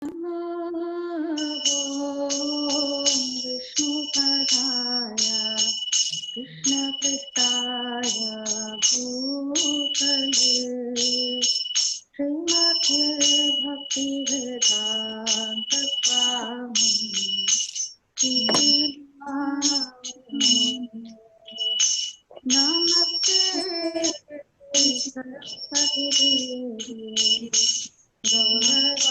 विष्णुपदाय कृष्णपृष्ठाय भूतले श्रीमते भक्तिवेदान्त स्वामी नमस्ते सरस्वती देवी गौरवाणी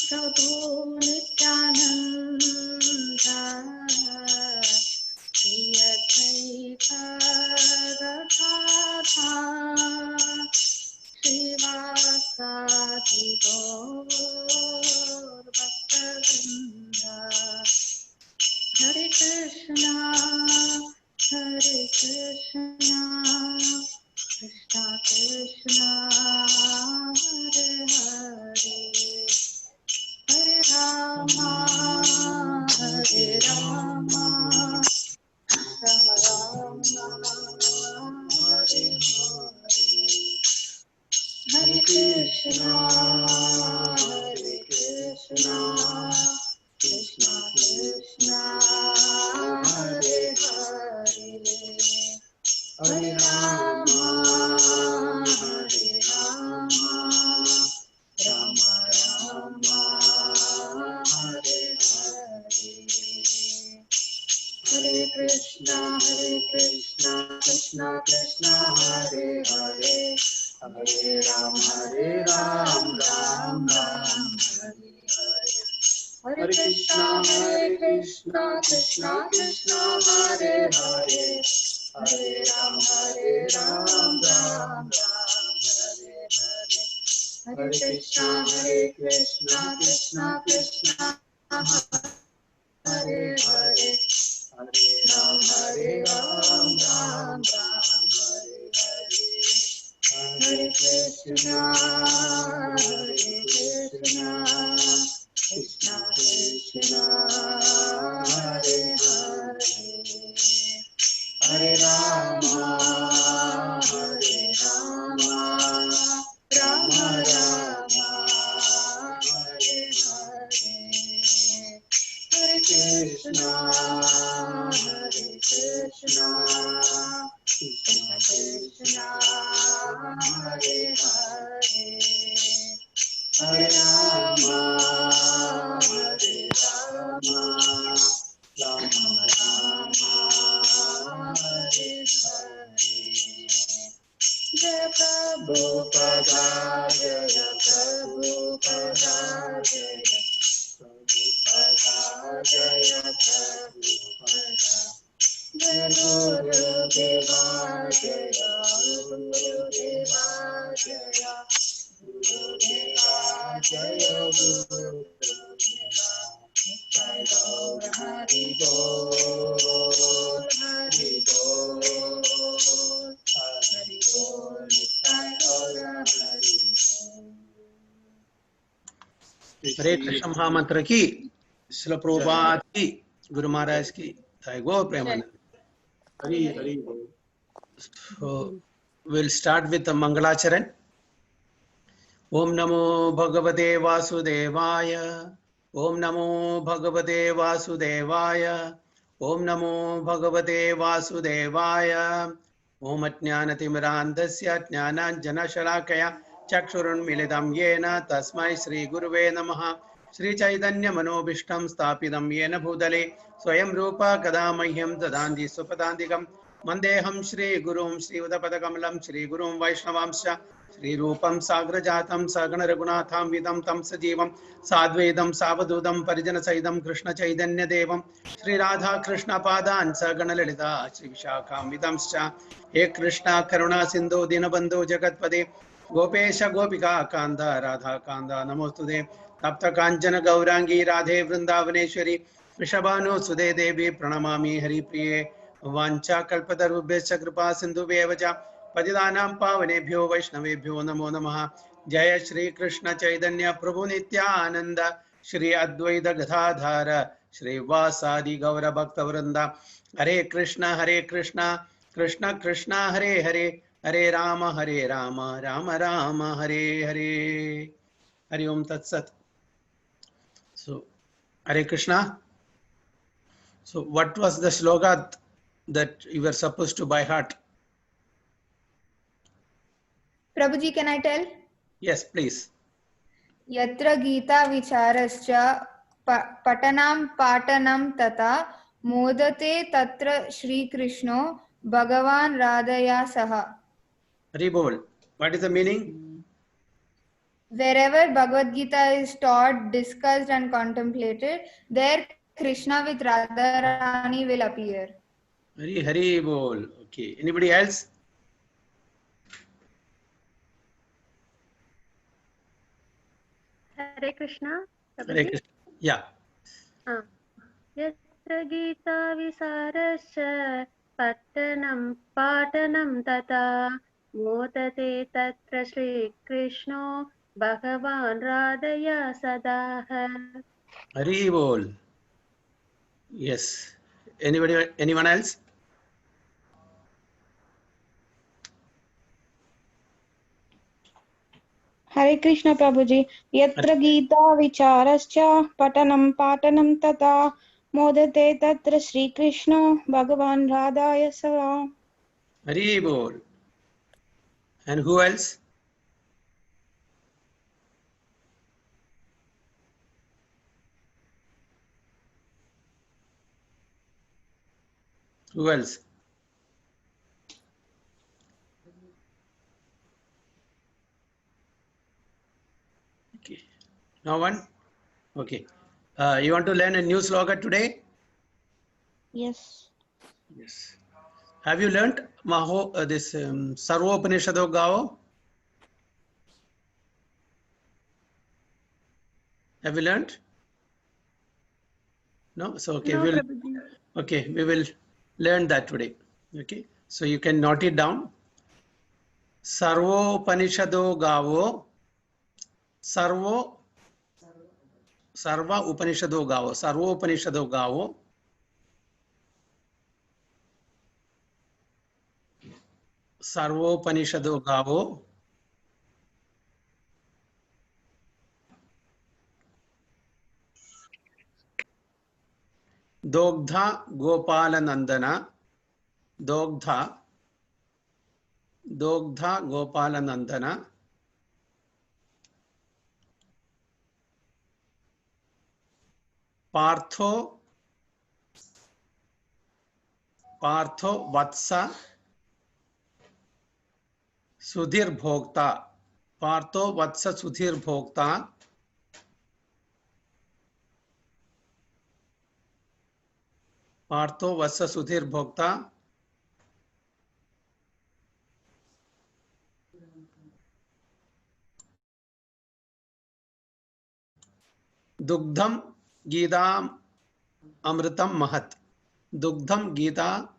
प्रभु नित्यानंदा श्री अद्वैता गदाधर श्रीवासादि गौर भक्तवृंद हरे कृष्णा कृष्णा कृष्णा हरे हरे हरे रामा राम राम हरे हरे हरे कृष्णा कृष्णा कृष्णा हरे हरे हरे राम राम राम हरे हरे हरे कृष्णा कृष्णा कृष्णा हरे हरे हरे राम राम राम हरे हरे हरे कृष्णा कृष्णा कृष्णा हरे हरे हरे राम राम राम हरे हरे हरे कृष्णा कृष्णा कृष्णा हरे हरे हरे राम राम राम हरे हरे हरे कृष्णा कृष्णा कृष्णा हरे हरे हरे राम राम राम हरे हरे हरे कृष्णा कृष्णा हरे हरे हरे राम राम हरे हरे जय प्रभुपदा जय प्रभुपदा जय प्रभुपदा जय प्रभुपदा जय गुरुदेवा जय गुरुदेवा जय गुरुदेवा जय गुरुदेवा जय गौर हरि बोल हरि बोल हरि बोल जय गौर हरि बोल। हरे कृष्ण महामंत्र की श्रील प्रभुपाद की गुरु महाराज की जय गो प्रेमानंद हरि हरि बोल। So we'll start with the Mangalacharan. Om Namo Bhagavate Vasudevaya. Om Namo Bhagavate Vasudevaya. Om Namo Bhagavate Vasudevaya. Om Ajnanatimrandasya Jnananjanashalakaya Chakshurunmilitam Yena Tasmai Shri Guruve Namaha. Shri Chaitanya Manobishtam Stapidam Yena Bhudale Swayam Rupa Kadamahyam Tadandi Supadandikam Mandeham Shri Gurum Shri Udapatakamelam Shri Gurum Vaishnavamsha Shri Rupam Sagrajatam Sagana Raghunatham Vidam Tam Sajivam Sadvedam Savadudam Parijana Saidam Krishna Chaitanya Devam Shri Radha Krishna Padan Sagana Lalita Shri Vishakam Vidamscha He Krishna Karuna Sindhu Dinabandhu Jagatpade Gopesha Gopika Kanda Radha Kanda Namostude Tapta Kanchana Gaurangi Radhe Vrindavaneshwari Vrishabhanu Sude Devi Pranamami Hari Priye वाञ्छा कल्पतरुभ्यश्च कृपा सिन्धुभ्येव च पतितानां पावनेभ्यो वैष्णवेभ्यो नमो नमः। जय श्री कृष्ण चैतन्य प्रभु नित्यानंद श्री अद्वैत गदाधर श्रीवासादि गौर भक्तवृंद। हरे कृष्ण कृष्ण कृष्ण हरे हरे, हरे राम राम राम हरे हरे। हरि ओम तत्सत। So Hare Krishna. So what was the slogan that you were supposed to by heart? Prabhuji, can I tell? Yes, please. Yatra Gita Vicharascha Patanam Patanam Tata Modate Tatra Shri Krishno Bhagavan Radhaya Saha. Hari Bol. What is the meaning? Wherever Bhagavad Gita is taught, discussed and contemplated, there Krishna with Radharani will appear. Hari Bol. Okay. Anybody else? Hare Krishna. Hare Krishna. Yeah. Yatra Gita Visarascha Pattanam Patanam Tata Modate Tatra Shri Krishno Bhagavan Radhaya Sadaha. Hari Bol. Yes. Anybody? Anyone else? हरे कृष्ण प्रभुजी। यत्र गीता विचारश्च पठनं पाठनं तथा मोदते तत्र श्रीकृष्णो भगवान् राधाय सदा। Hari Bol. And who else? Who else? Okay. No one? Okay. You want to learn a new slogan today? Yes. Yes. Have you learnt this Sarvopanishado Gao? Have you learnt? No? So okay, No, we will learn that today. Okay. So you can note it down. Sarvopanishado Gao. Sarva Upanishado Gao. Sarvopanishado Gao. Sarvopanishado Gao. Dogdha Gopalanandana. Dogdha Gopalanandana. Partho Vatsa Sudhir Bhokta. Partho Vatsa Sudhir Bhokta. Partho Vatsa Sudhir Bhokta. Dugdham Gita Amritam Mahat. Dugdham Gita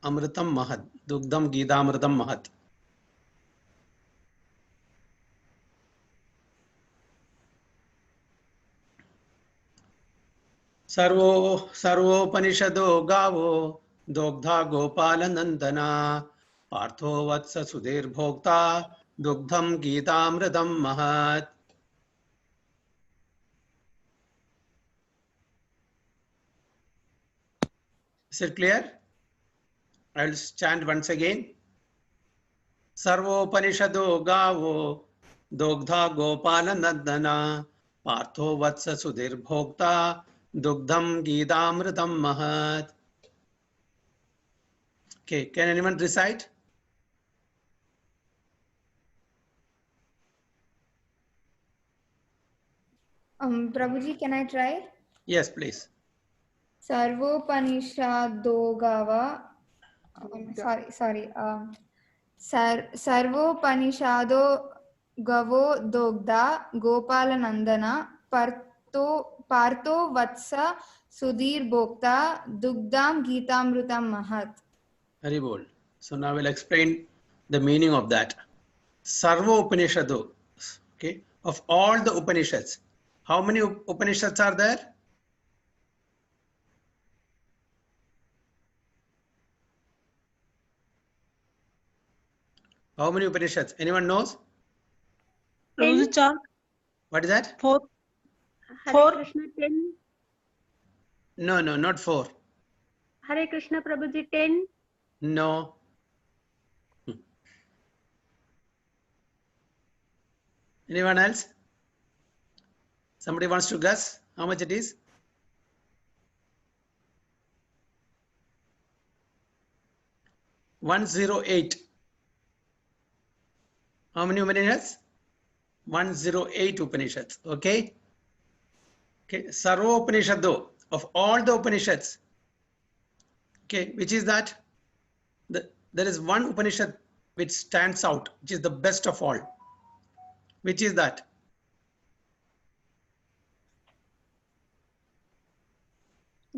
Amritam Mahat. Dugdham Gita Amritam Mahat. Sarvopanishado Gavo. Dogdha Gopalanandana. Partho Vatsa Sudhir Bhokta. Dugdham Gita Amritam Mahat. Is it clear? I will chant once again. Sarvopanishado Gavo. Dogdha Gopalanandana. Partho Vatsa Sudhir Bhokta. Dugdham Gidamritam Mahat. Okay, can anyone recite? Prabhuji, can I try? Yes, please. Sarvopanishado Gava. Sorry. Sarvopanishado Gavo Dogda Gopalanandana Partho Vatsa Sudhir Bhokta Dugdam Gitamrutam Mahat. Very bol. So now we'll explain the meaning of that. Sarva Upanishadu. Okay. Of all the Upanishads, how many Upanishads are there? How many Upanishads? Anyone knows? Prabhuji, char. What is that? 4. Hare Four. Krishna 10. No, not 4. Hare Krishna Prabhuji 10. No. Anyone else? Somebody wants to guess how much it is? $108. How many Upanishads? 108 Upanishads. Okay. Okay. Sarva Upanishadu, of all the Upanishads. Okay. Which is that? There is one Upanishad which stands out, which is the best of all. Which is that?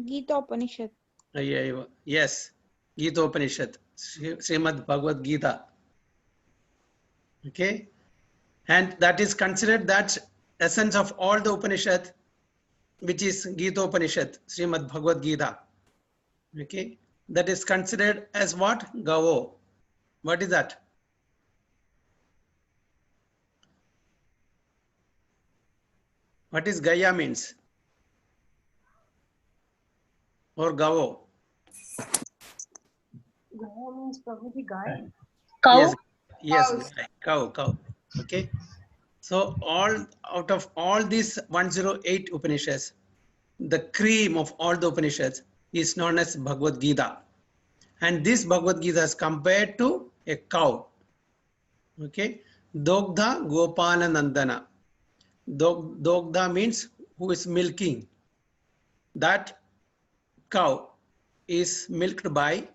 Gita Upanishad. Yes. Gita Upanishad. Srimad Bhagavad Gita. Okay. And that is considered that essence of all the Upanishad, which is Gita Upanishad, Srimad Bhagavad Gita. Okay. That is considered as what? Gavo. What is that? What is Gaya means? Or Gavo? Gaya means Prabhuji Gaya. Yes, cow. Okay. So out of all these 108 Upanishads, the cream of all the Upanishads is known as Bhagavad Gita. And this Bhagavad Gita is compared to a cow. Okay. Dogdha Gopala Nandana. Dogdha means who is milking. That cow is milked by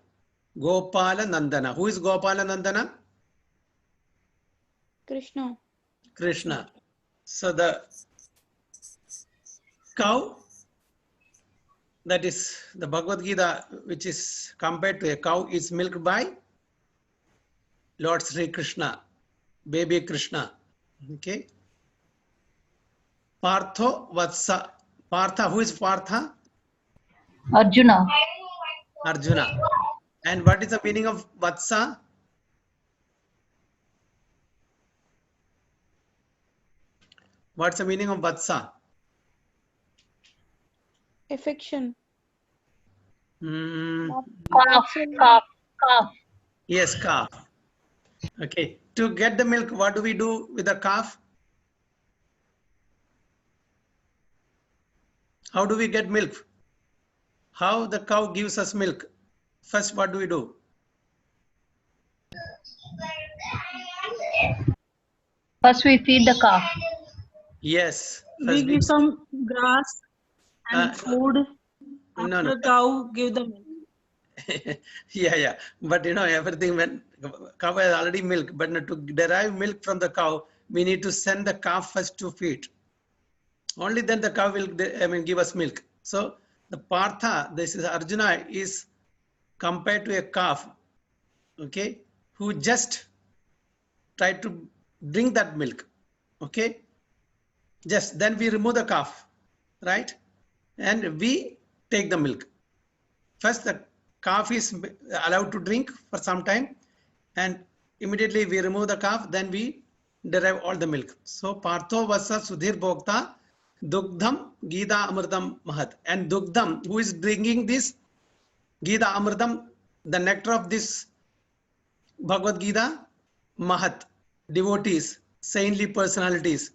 Gopala Nandana. Who is Gopala Nandana? Krishna. So the cow, that is the Bhagavad Gita, which is compared to a cow, is milked by Lord Sri Krishna, baby Krishna. Okay. Partho Vatsa. Partha, who is Partha? Arjuna. And what is the meaning of Vatsa? What's the meaning of Vatsa? Affection. Calf. Yes, calf. Okay. To get the milk, what do we do with the calf? How do we get milk? How the cow gives us milk? First, what do we do? First we feed the calf. Yes. We give some grass and food. After No. cow give the milk. Yeah. But everything, when cow has already milk, but to derive milk from the cow, we need to send the calf first to feed. Only then the cow will give us milk. So the Partha, this is Arjuna, is compared to a calf, okay, who just tried to drink that milk. Okay. Just then we remove the calf, right? And we take the milk. First, the calf is allowed to drink for some time, and immediately we remove the calf, then we derive all the milk. So, Partho Vasa Sudhir Bhokta Dugdham Gita Amritam Mahat. And Dugdham, who is drinking this Gita Amritam, the nectar of this Bhagavad Gita, Mahat, devotees, saintly personalities.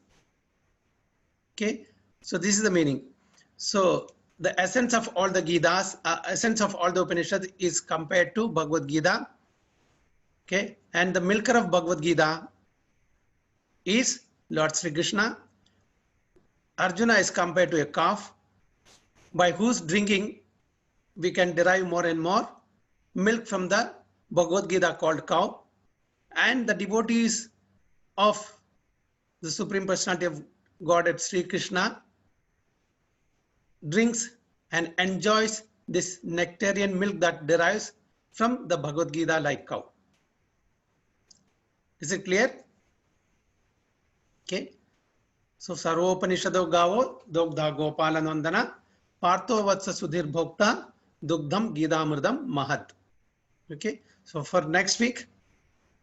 Okay, so this is the meaning. So the essence of all the Gitas, essence of all the Upanishads is compared to Bhagavad Gita. Okay, and the milker of Bhagavad Gita is Lord Sri Krishna. Arjuna is compared to a calf, by whose drinking we can derive more and more milk from the Bhagavad Gita called cow. And the devotees of the Supreme Personality of Godhead Sri Krishna drinks and enjoys this nectarian milk that derives from the Bhagavad Gita like cow. Is it clear? Okay. So Sarvopanishado Gavo, Dogdha Gopala Nandana, Partho Vatsa Sudhir Bhokta, Dugdham Gidamurdam Mahat. Okay. So for next week,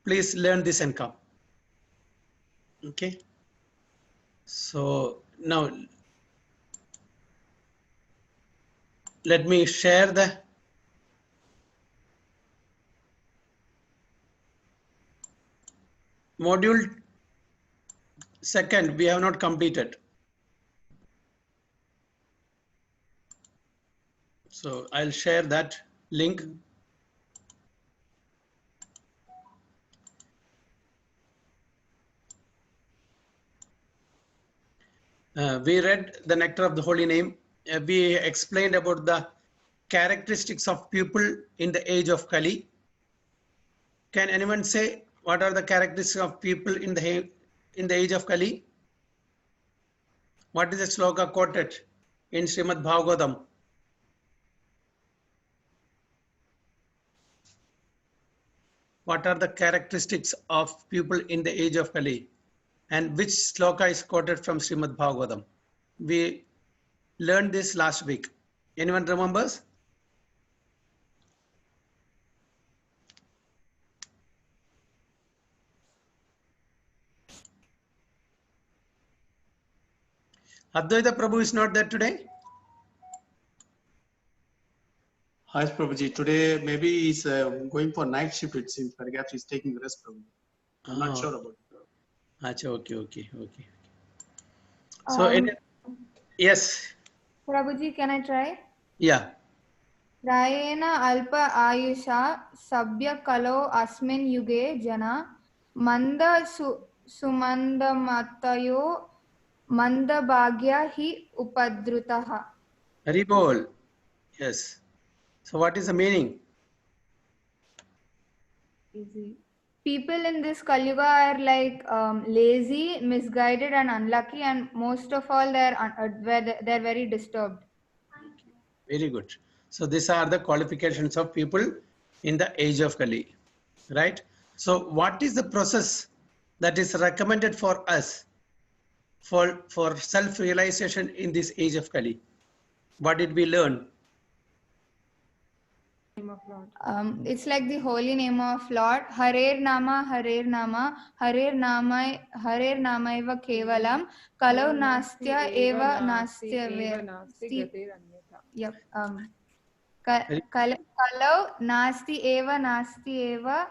please learn this and come. Okay. So now let me share the module second. We have not completed. So I'll share that link. We read the nectar of the holy name. We explained about the characteristics of people in the age of Kali. Can anyone say what are the characteristics of people in the age of Kali? What is the sloka quoted in Srimad Bhagavatam? What are the characteristics of people in the age of Kali? And which sloka is quoted from Srimad Bhagavatam? We learned this last week. Anyone remembers? Advaita Prabhu is not there today. Hi, Prabhuji. Today, maybe he's going for night shift, it seems. Perhaps he's taking rest, Prabhuji. I'm not sure about it. Acha, okay. So, yes. Prabhuji, can I try? Yeah. Prayena alpa ayusha sabya kalo asmin yuge jana manda sumanda matayo manda bhagya hi upadrutaha. Hari Bol. Yes. So what is the meaning? People in this Kali Yuga are like lazy, misguided and unlucky, and most of all they're very disturbed. Very good. So these are the qualifications of people in the age of Kali, right? So what is the process that is recommended for us for self-realization in this age of Kali? What did we learn? It's like the holy name of Lord. Harer Nama, Harer Nama, Harer Nama, Harer Namaiva Kevalam, Kalau Nastya Eva Nastya. Yep. Kalau Nasti Eva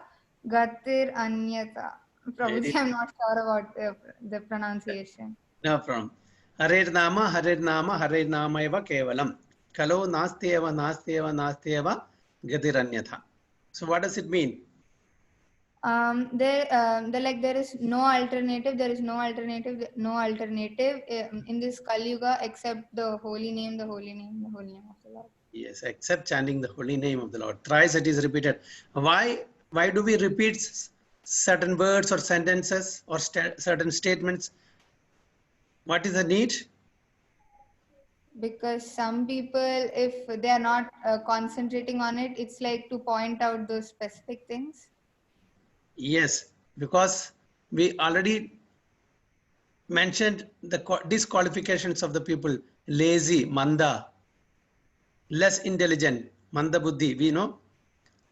Gatir Anyata. Probably I'm not sure about the pronunciation. No problem. Harer Nama, Harer Nama, Harer Namaiva Kevalam. Kalau Nastyeva Gadiranyatha. So what does it mean? There is no alternative. There is no alternative in this Kali Yuga except the holy name, the holy name, the holy name of the Lord. Yes, except chanting the holy name of the Lord. Thrice it is repeated. Why do we repeat certain words or sentences or certain statements? What is the need? Because some people, if they are not concentrating on it, it's like to point out those specific things. Yes, because we already mentioned the disqualifications of the people: lazy, manda, less intelligent, manda buddhi. We know,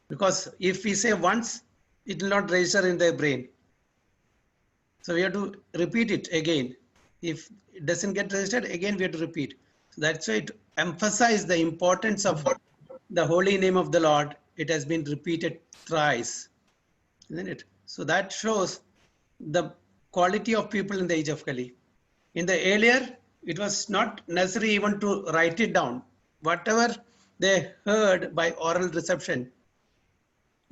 because if we say once, it will not register in their brain. So we have to repeat it again. If it doesn't get registered, again we have to repeat. So that's why to emphasize the importance of the holy name of the Lord, it has been repeated thrice, isn't it? So that shows the quality of people in the age of Kali. In the earlier, it was not necessary even to write it down. Whatever they heard by oral reception,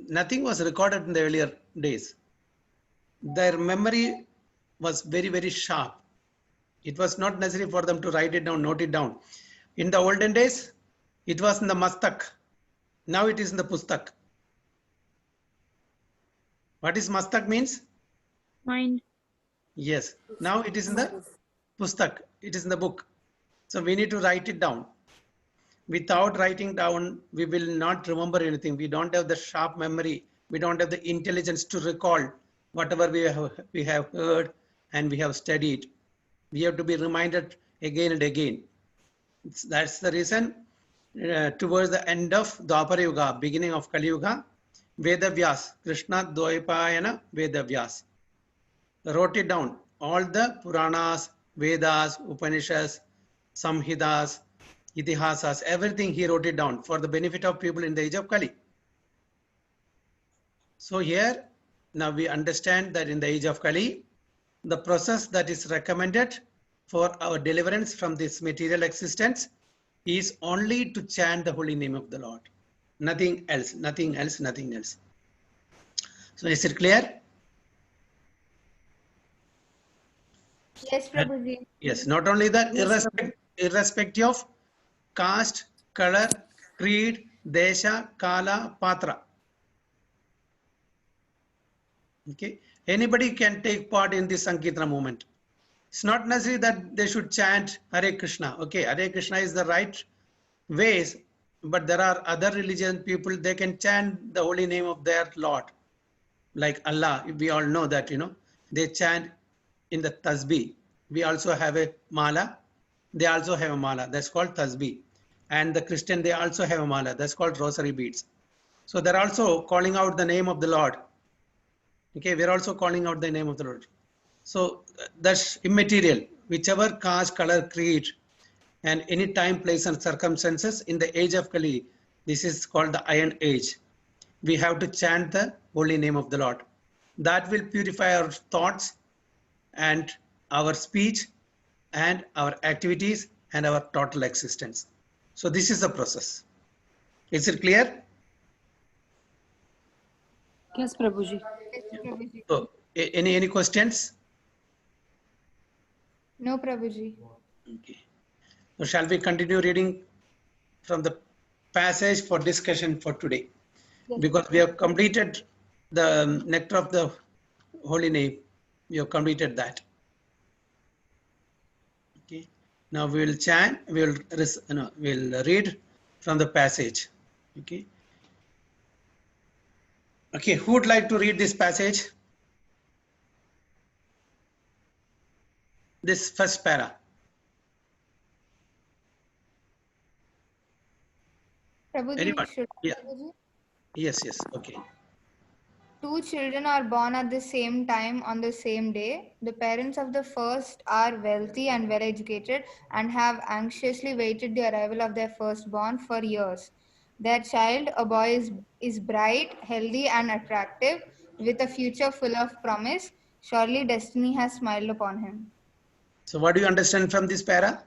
nothing was recorded in the earlier days. Their memory was very, very sharp. It was not necessary for them to write it down, note it down. In the olden days, it was in the mastak. Now it is in the pustak. What is mastak means? Mind. Yes. Now it is in the pustak. It is in the book. So we need to write it down. Without writing down, we will not remember anything. We don't have the sharp memory. We don't have the intelligence to recall whatever we have heard and we have studied. We have to be reminded again and again. That's the reason towards the end of Dwapara Yuga, beginning of Kali Yuga, Vedavyas, Krishna Dvaipayana Vedavyas, wrote it down. All the Puranas, Vedas, Upanishads, Samhitas, Itihasas, everything he wrote it down for the benefit of people in the age of Kali. So here, now we understand that in the age of Kali, the process that is recommended for our deliverance from this material existence is only to chant the holy name of the Lord. Nothing else, nothing else, nothing else. So is it clear? Yes, Prabhuji. Yes, not only that, irrespective of caste, color, creed, desha, kala, patra. Okay, anybody can take part in this Sankirtana movement. It's not necessary that they should chant Hare Krishna. Okay, Hare Krishna is the right ways, but there are other religion people, they can chant the holy name of their Lord. Like Allah, we all know that, they chant in the tasbih. We also have a mala. They also have a mala. That's called tasbih. And the Christian, they also have a mala. That's called rosary beads. So they're also calling out the name of the Lord. Okay, we're also calling out the name of the Lord. So that's immaterial. Whichever caste, color, creed, and any time, place, and circumstances in the age of Kali, this is called the Iron Age. We have to chant the holy name of the Lord. That will purify our thoughts and our speech and our activities and our total existence. So this is the process. Is it clear? Yes, Prabhuji. Yes, Prabhuji. So, any questions? No, Prabhuji. Okay. So shall we continue reading from the passage for discussion for today? Yes. Because we have completed the nectar of the holy name. We have completed that. Okay. Now we will chant. We'll read from the passage. Okay. Okay. Who would like to read this passage? This first para. Prabhuji, Anyone? should Yeah. Prabhuji? Yes. Okay. Two children are born at the same time on the same day. The parents of the first are wealthy and well educated and have anxiously waited the arrival of their firstborn for years. Their child, a boy, is bright, healthy, and attractive, with a future full of promise. Surely destiny has smiled upon him. So what do you understand from this para?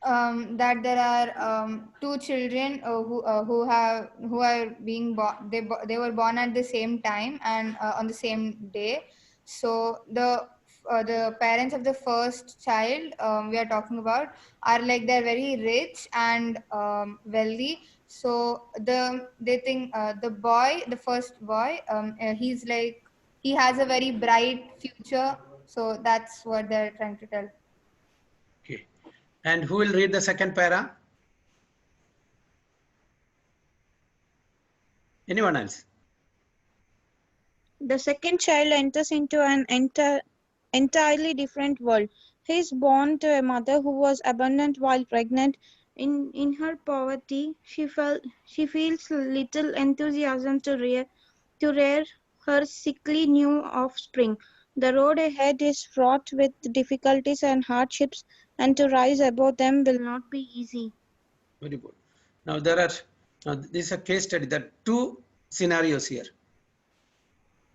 That there are two children who are being born. They were born at the same time and on the same day. So the parents of the first child we are talking about are like they're very rich and wealthy. So they think the first boy, he's like he has a very bright future. So that's what they're trying to tell. Okay. And who will read the second para? Anyone else? The second child enters into an entirely different world. He is born to a mother who was abundant while pregnant. In her poverty, she feels little enthusiasm to rear her sickly new offspring. The road ahead is fraught with difficulties and hardships, and to rise above them will not be easy. Very good. Now this is a case study. There are two scenarios here.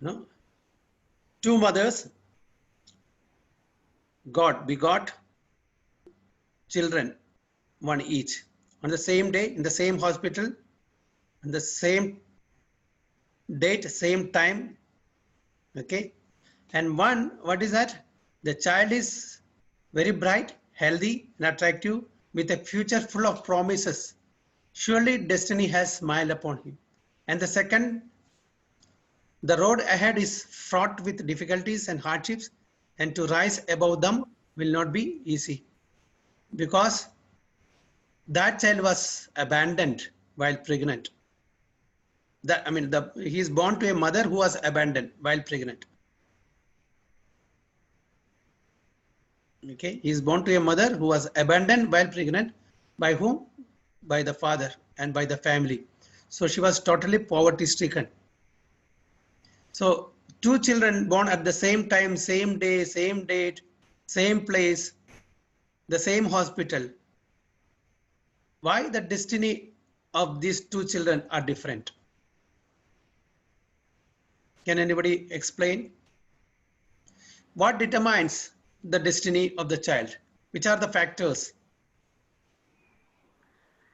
No? Two mothers begot children, one each, on the same day, in the same hospital, on the same date, same time. Okay. And one, what is that? The child is very bright, healthy, and attractive, with a future full of promises. Surely destiny has smiled upon him. And the second, the road ahead is fraught with difficulties and hardships, and to rise above them will not be easy. Because that child was abandoned while pregnant. He is born to a mother who was abandoned while pregnant. Okay, he is born to a mother who was abandoned while pregnant. By whom? By the father and by the family. So she was totally poverty stricken. So two children born at the same time, same day, same date, same place, the same hospital. Why the destiny of these two children are different? Can anybody explain? What determines the destiny of the child? Which are the factors?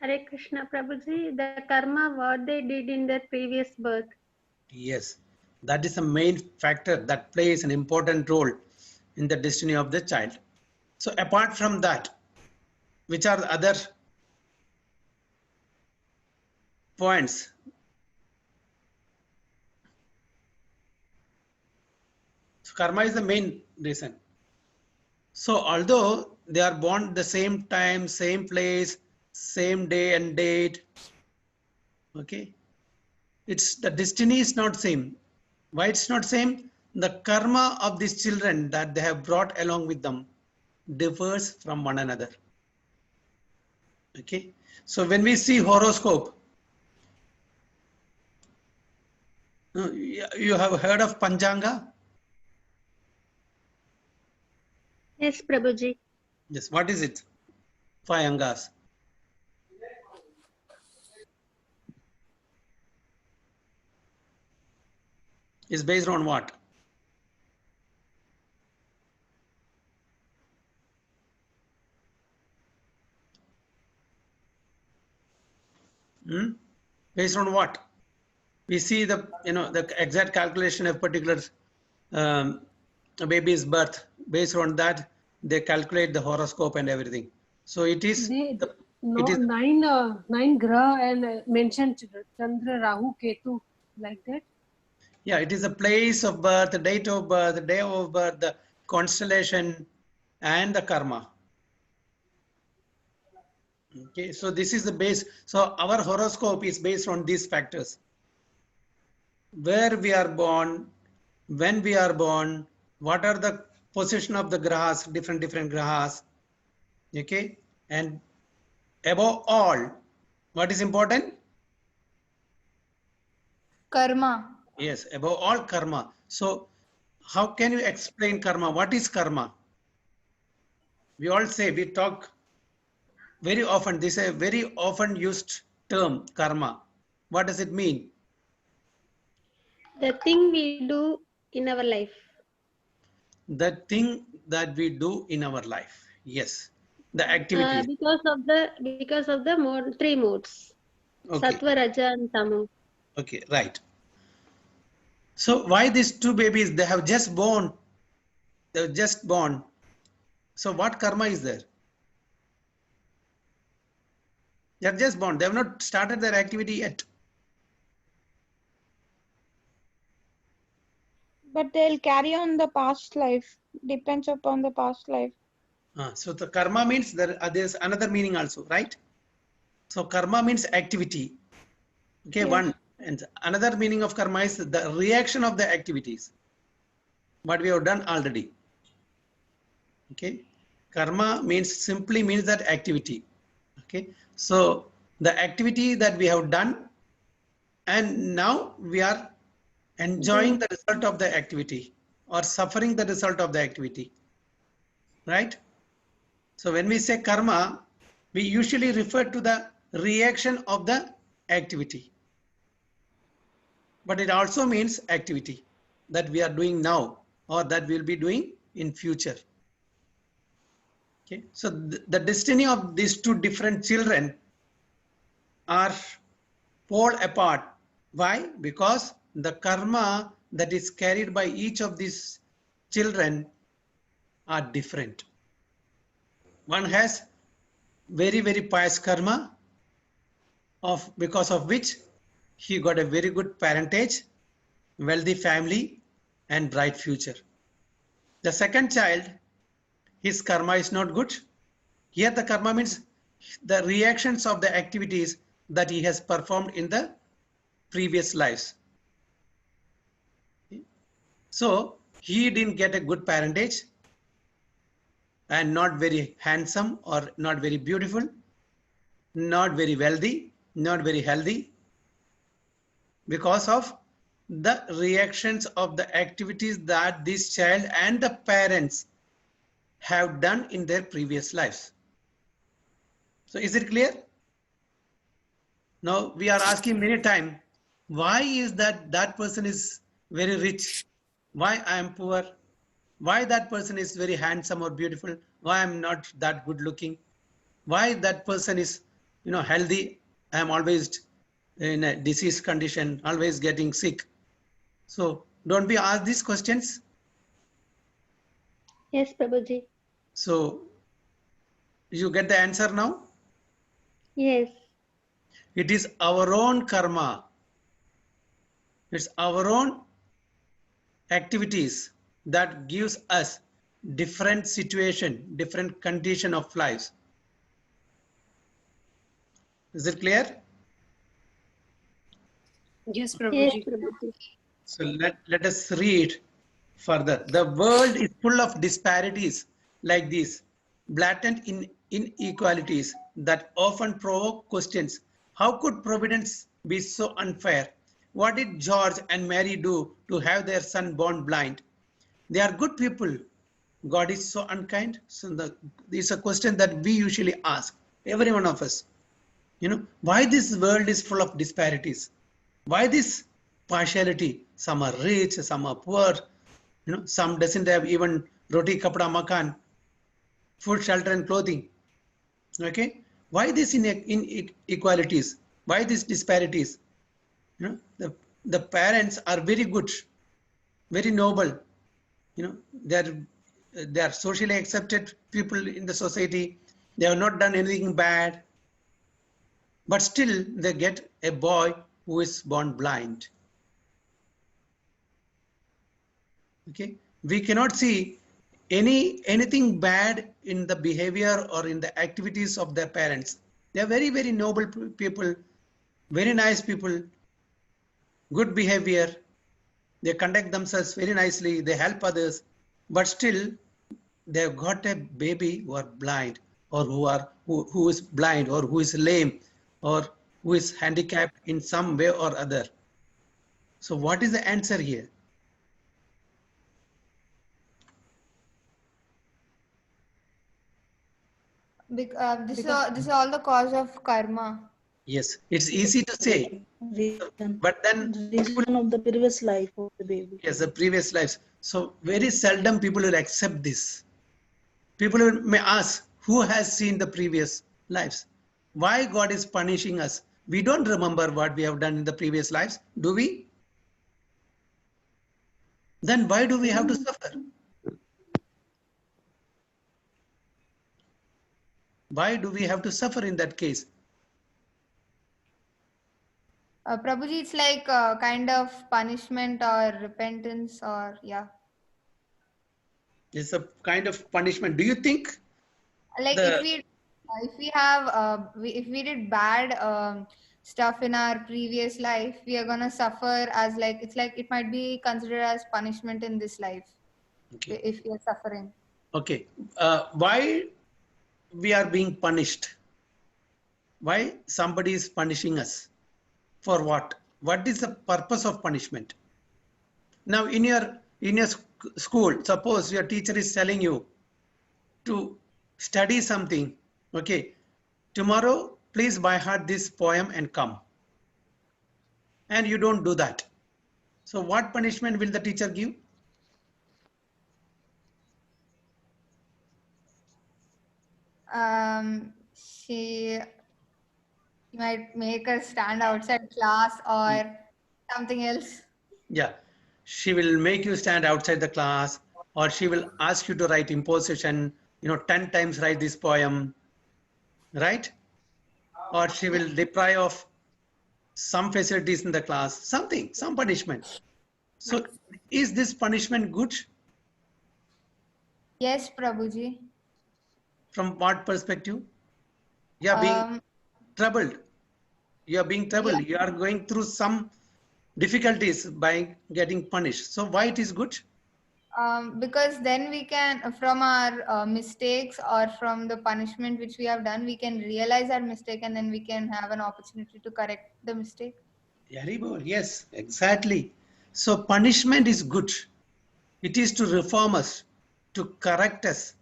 Hare Krishna Prabhuji, the karma what they did in their previous birth. Yes, that is the main factor that plays an important role in the destiny of the child. So apart from that, which are the other points? So karma is the main reason. So although they are born the same time, same place, same day and date, okay, it's the destiny is not same. Why it's not same? The karma of these children that they have brought along with them differs from one another. Okay, so when we see horoscope, you have heard of Panchanga? Yes, Prabhuji. Yes, what is it? 5 angas. Is based on what? Based on what? We see the the exact calculation of particular a baby's birth. Based on that, they calculate the horoscope and everything. So it is. Nine graha and mentioned Chandra, Rahu, Ketu, like that. Yeah, it is a place of birth, the date of birth, the day of birth, the constellation, and the karma. Okay, so this is the base. So our horoscope is based on these factors. Where we are born, when we are born, what are the position of the grahas, different grahas. Okay, and above all, what is important? Karma. Yes, above all karma. So how can you explain karma? What is karma? We all say, we talk very often, this is a very often used term, karma. What does it mean? The thing we do in our life. The thing that we do in our life. Yes, the activities. Because of the three modes. Okay. Sattva, Raja and Tamo. Okay, right. So why these two babies, they have just born. They were just born. So what karma is there? They are just born. They have not started their activity yet. But they'll carry on the past life. Depends upon the past life. So the karma means there's another meaning also, right? So karma means activity. Okay, Yes. one. And another meaning of karma is the reaction of the activities. What we have done already. Okay. Karma simply means that activity. Okay. So the activity that we have done, and now we are enjoying the result of the activity or suffering the result of the activity. Right? So when we say karma, we usually refer to the reaction of the activity. But it also means activity that we are doing now or that we'll be doing in future. Okay. So the destiny of these two different children are pole apart. Why? Because the karma that is carried by each of these children are different. One has very, very pious karma because of which he got a very good parentage, wealthy family, and bright future. The second child, his karma is not good. Here the karma means the reactions of the activities that he has performed in the previous lives. So he didn't get a good parentage and not very handsome or not very beautiful, not very wealthy, not very healthy, because of the reactions of the activities that this child and the parents have done in their previous lives. So is it clear? Now we are asking many times, why is that person is very rich? Why I am poor? Why that person is very handsome or beautiful? Why I am not that good looking? Why that person is, healthy? I am always in a disease condition, always getting sick. So don't we ask these questions? Yes, Prabhuji. So you get the answer now? Yes. It is our own karma. It's our own activities that gives us different situation, different condition of lives. Is it clear? Yes, Yes, Prabhuji. Prabhuji. So let us read further. The world is full of disparities like these, blatant inequalities that often provoke questions. How could Providence be so unfair? What did George and Mary do to have their son born blind? They are good people. God is so unkind. So this is a question that we usually ask, every one of us. Why this world is full of disparities? Why this partiality? Some are rich, some are poor. Some doesn't have even roti, kapda, makan, food, shelter, and clothing. Okay, why this inequalities? Why these disparities? The parents are very good, very noble. They are socially accepted people in the society. They have not done anything bad, but still they get a boy who is born blind. Okay, we cannot see anything bad in the behavior or in the activities of their parents. They are very, very noble people, very nice people, good behavior. They conduct themselves very nicely. They help others, but still they have got a baby who are blind, or who is blind, or who is lame, or who is handicapped in some way or other. So what is the answer here? This is all the cause of karma. Yes, it's easy to say, Reason. but then Reason of the previous life of the baby. yes, the previous lives. So very seldom people will accept this. People may ask, who has seen the previous lives? Why God is punishing us? We don't remember what we have done in the previous lives, do we? Then why do we have to suffer? Why do we have to suffer in that case? Prabhuji, it's like a kind of punishment or repentance, or yeah. It's a kind of punishment. Do you think? Like if we have if we did bad stuff in our previous life, we are gonna suffer as like it might be considered as punishment in this life. Okay. If we are suffering. Okay. Why we are being punished? Why somebody is punishing us? For what? What is the purpose of punishment? Now in your school, suppose your teacher is telling you to study something. Okay, tomorrow please by heart this poem and come. And you don't do that. So what punishment will the teacher give? She might make us stand outside class or something else. Yeah, she will make you stand outside the class, or she will ask you to write imposition, 10 times write this poem, right? Or she will deprive of some facilities in the class, some punishment. So is this punishment good? Yes, Prabhuji. From what perspective? You are being Um, troubled. You are being troubled. Yeah. You are going through some difficulties by getting punished. So why it is good? Because then we can, from our mistakes or from the punishment which we have done, we can realize our mistake and then we can have an opportunity to correct the mistake. Haribol, yes, exactly. So punishment is good. It is to reform us, to correct us,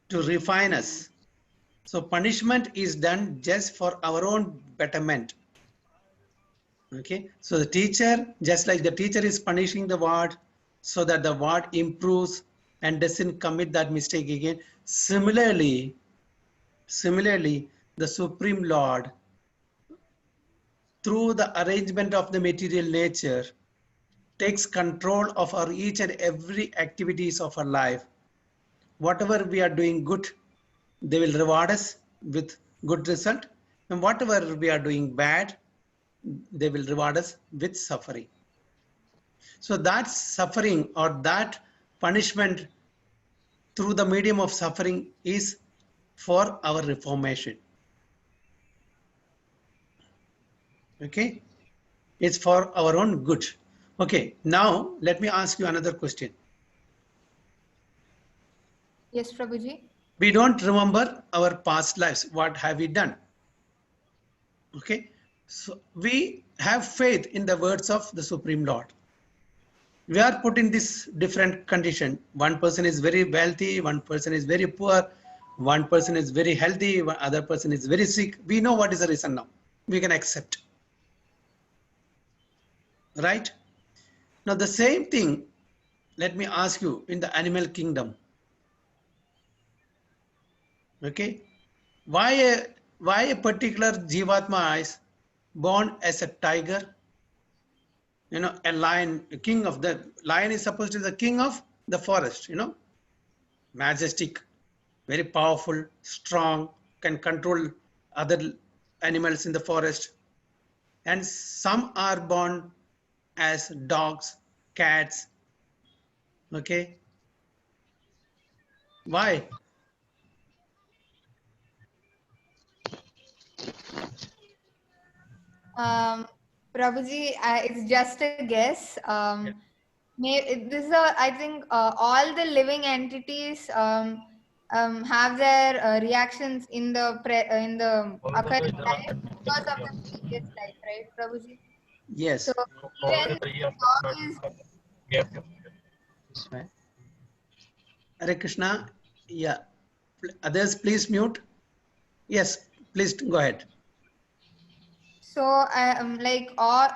to refine us. So punishment is done just for our own betterment. Okay. So the teacher, just like the teacher is punishing the ward so that the ward improves and doesn't commit that mistake again. Similarly, the Supreme Lord, through the arrangement of the material nature, takes control of our each and every activities of our life. Whatever we are doing good, they will reward us with good result. And whatever we are doing bad, they will reward us with suffering. So that suffering or that punishment through the medium of suffering is for our reformation. Okay? It's for our own good. Okay, now let me ask you another question. Yes, Prabhuji. We don't remember our past lives. What have we done? Okay, so we have faith in the words of the Supreme Lord. We are put in this different condition. One person is very wealthy, one person is very poor, one person is very healthy, one other person is very sick. We know what is the reason now. We can accept. Right? Now the same thing, let me ask you, in the animal kingdom. Okay? Why a particular Jivatma is born as a tiger? You know, a lion, a king of the lion is supposed to be the king of the forest, you know, majestic, very powerful, strong, can control other animals in the forest. And some are born as dogs, cats. Okay, why? Prabhuji, it's just a guess. This is I think all the living entities have their reactions in the occurring life because of the previous life, right, Prabhuji? So Yes. even dog is Hare Krishna. Yeah. Others, please mute. Yes, please go ahead. so like all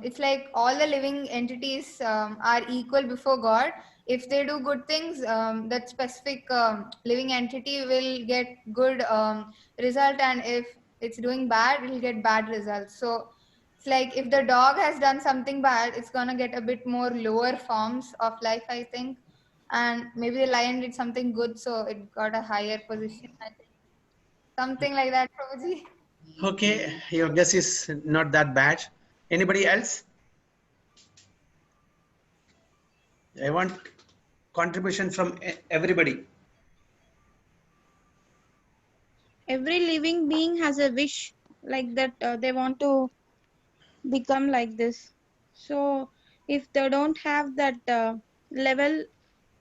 it's like all the living entities are equal before God. If they do good things, that specific living entity will get good result, and if it's doing bad, it will get bad results. So it's like if the dog has done something bad, it's gonna get a bit more lower forms of life, I think. And maybe the lion did something good, so it got a higher position, I think. Something like that, Prabhuji. Okay, your guess is not that bad. Anybody else? I want contribution from everybody. Every living being has a wish like that, they want to become like this. So if they don't have that level,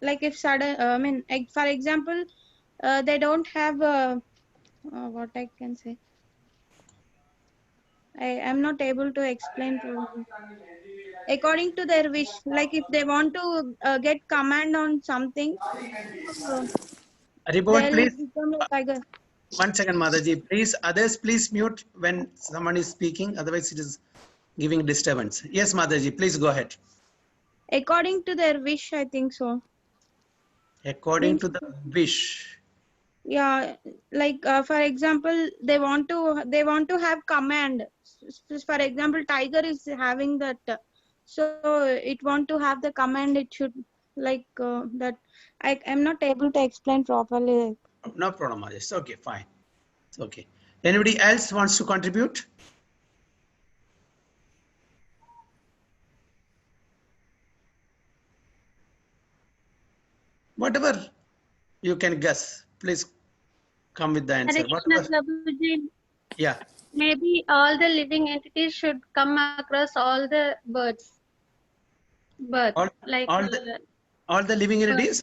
like if sudden, for example, they don't have what I can say. I am not able to explain to according to their wish. Like if they want to get command on something, uh, Report, they'll please. become a tiger. 1 second, Mataji. Please, others, please mute when someone is speaking. Otherwise, it is giving disturbance. Yes, Mataji, please go ahead. According to their wish, I think so. According Means, to the wish. yeah, like for example, they want to have command. For example, tiger is having that, so it want to have the command. It should like that. I am not able to explain properly. No problem, Mataji. It's okay, fine. It's okay. Anybody else wants to contribute? Whatever you can guess, please come with the answer. Hare Krishna Whatever. Prabhuji, Yeah. maybe all the living entities should come across all the birds. All, Like all the living entities.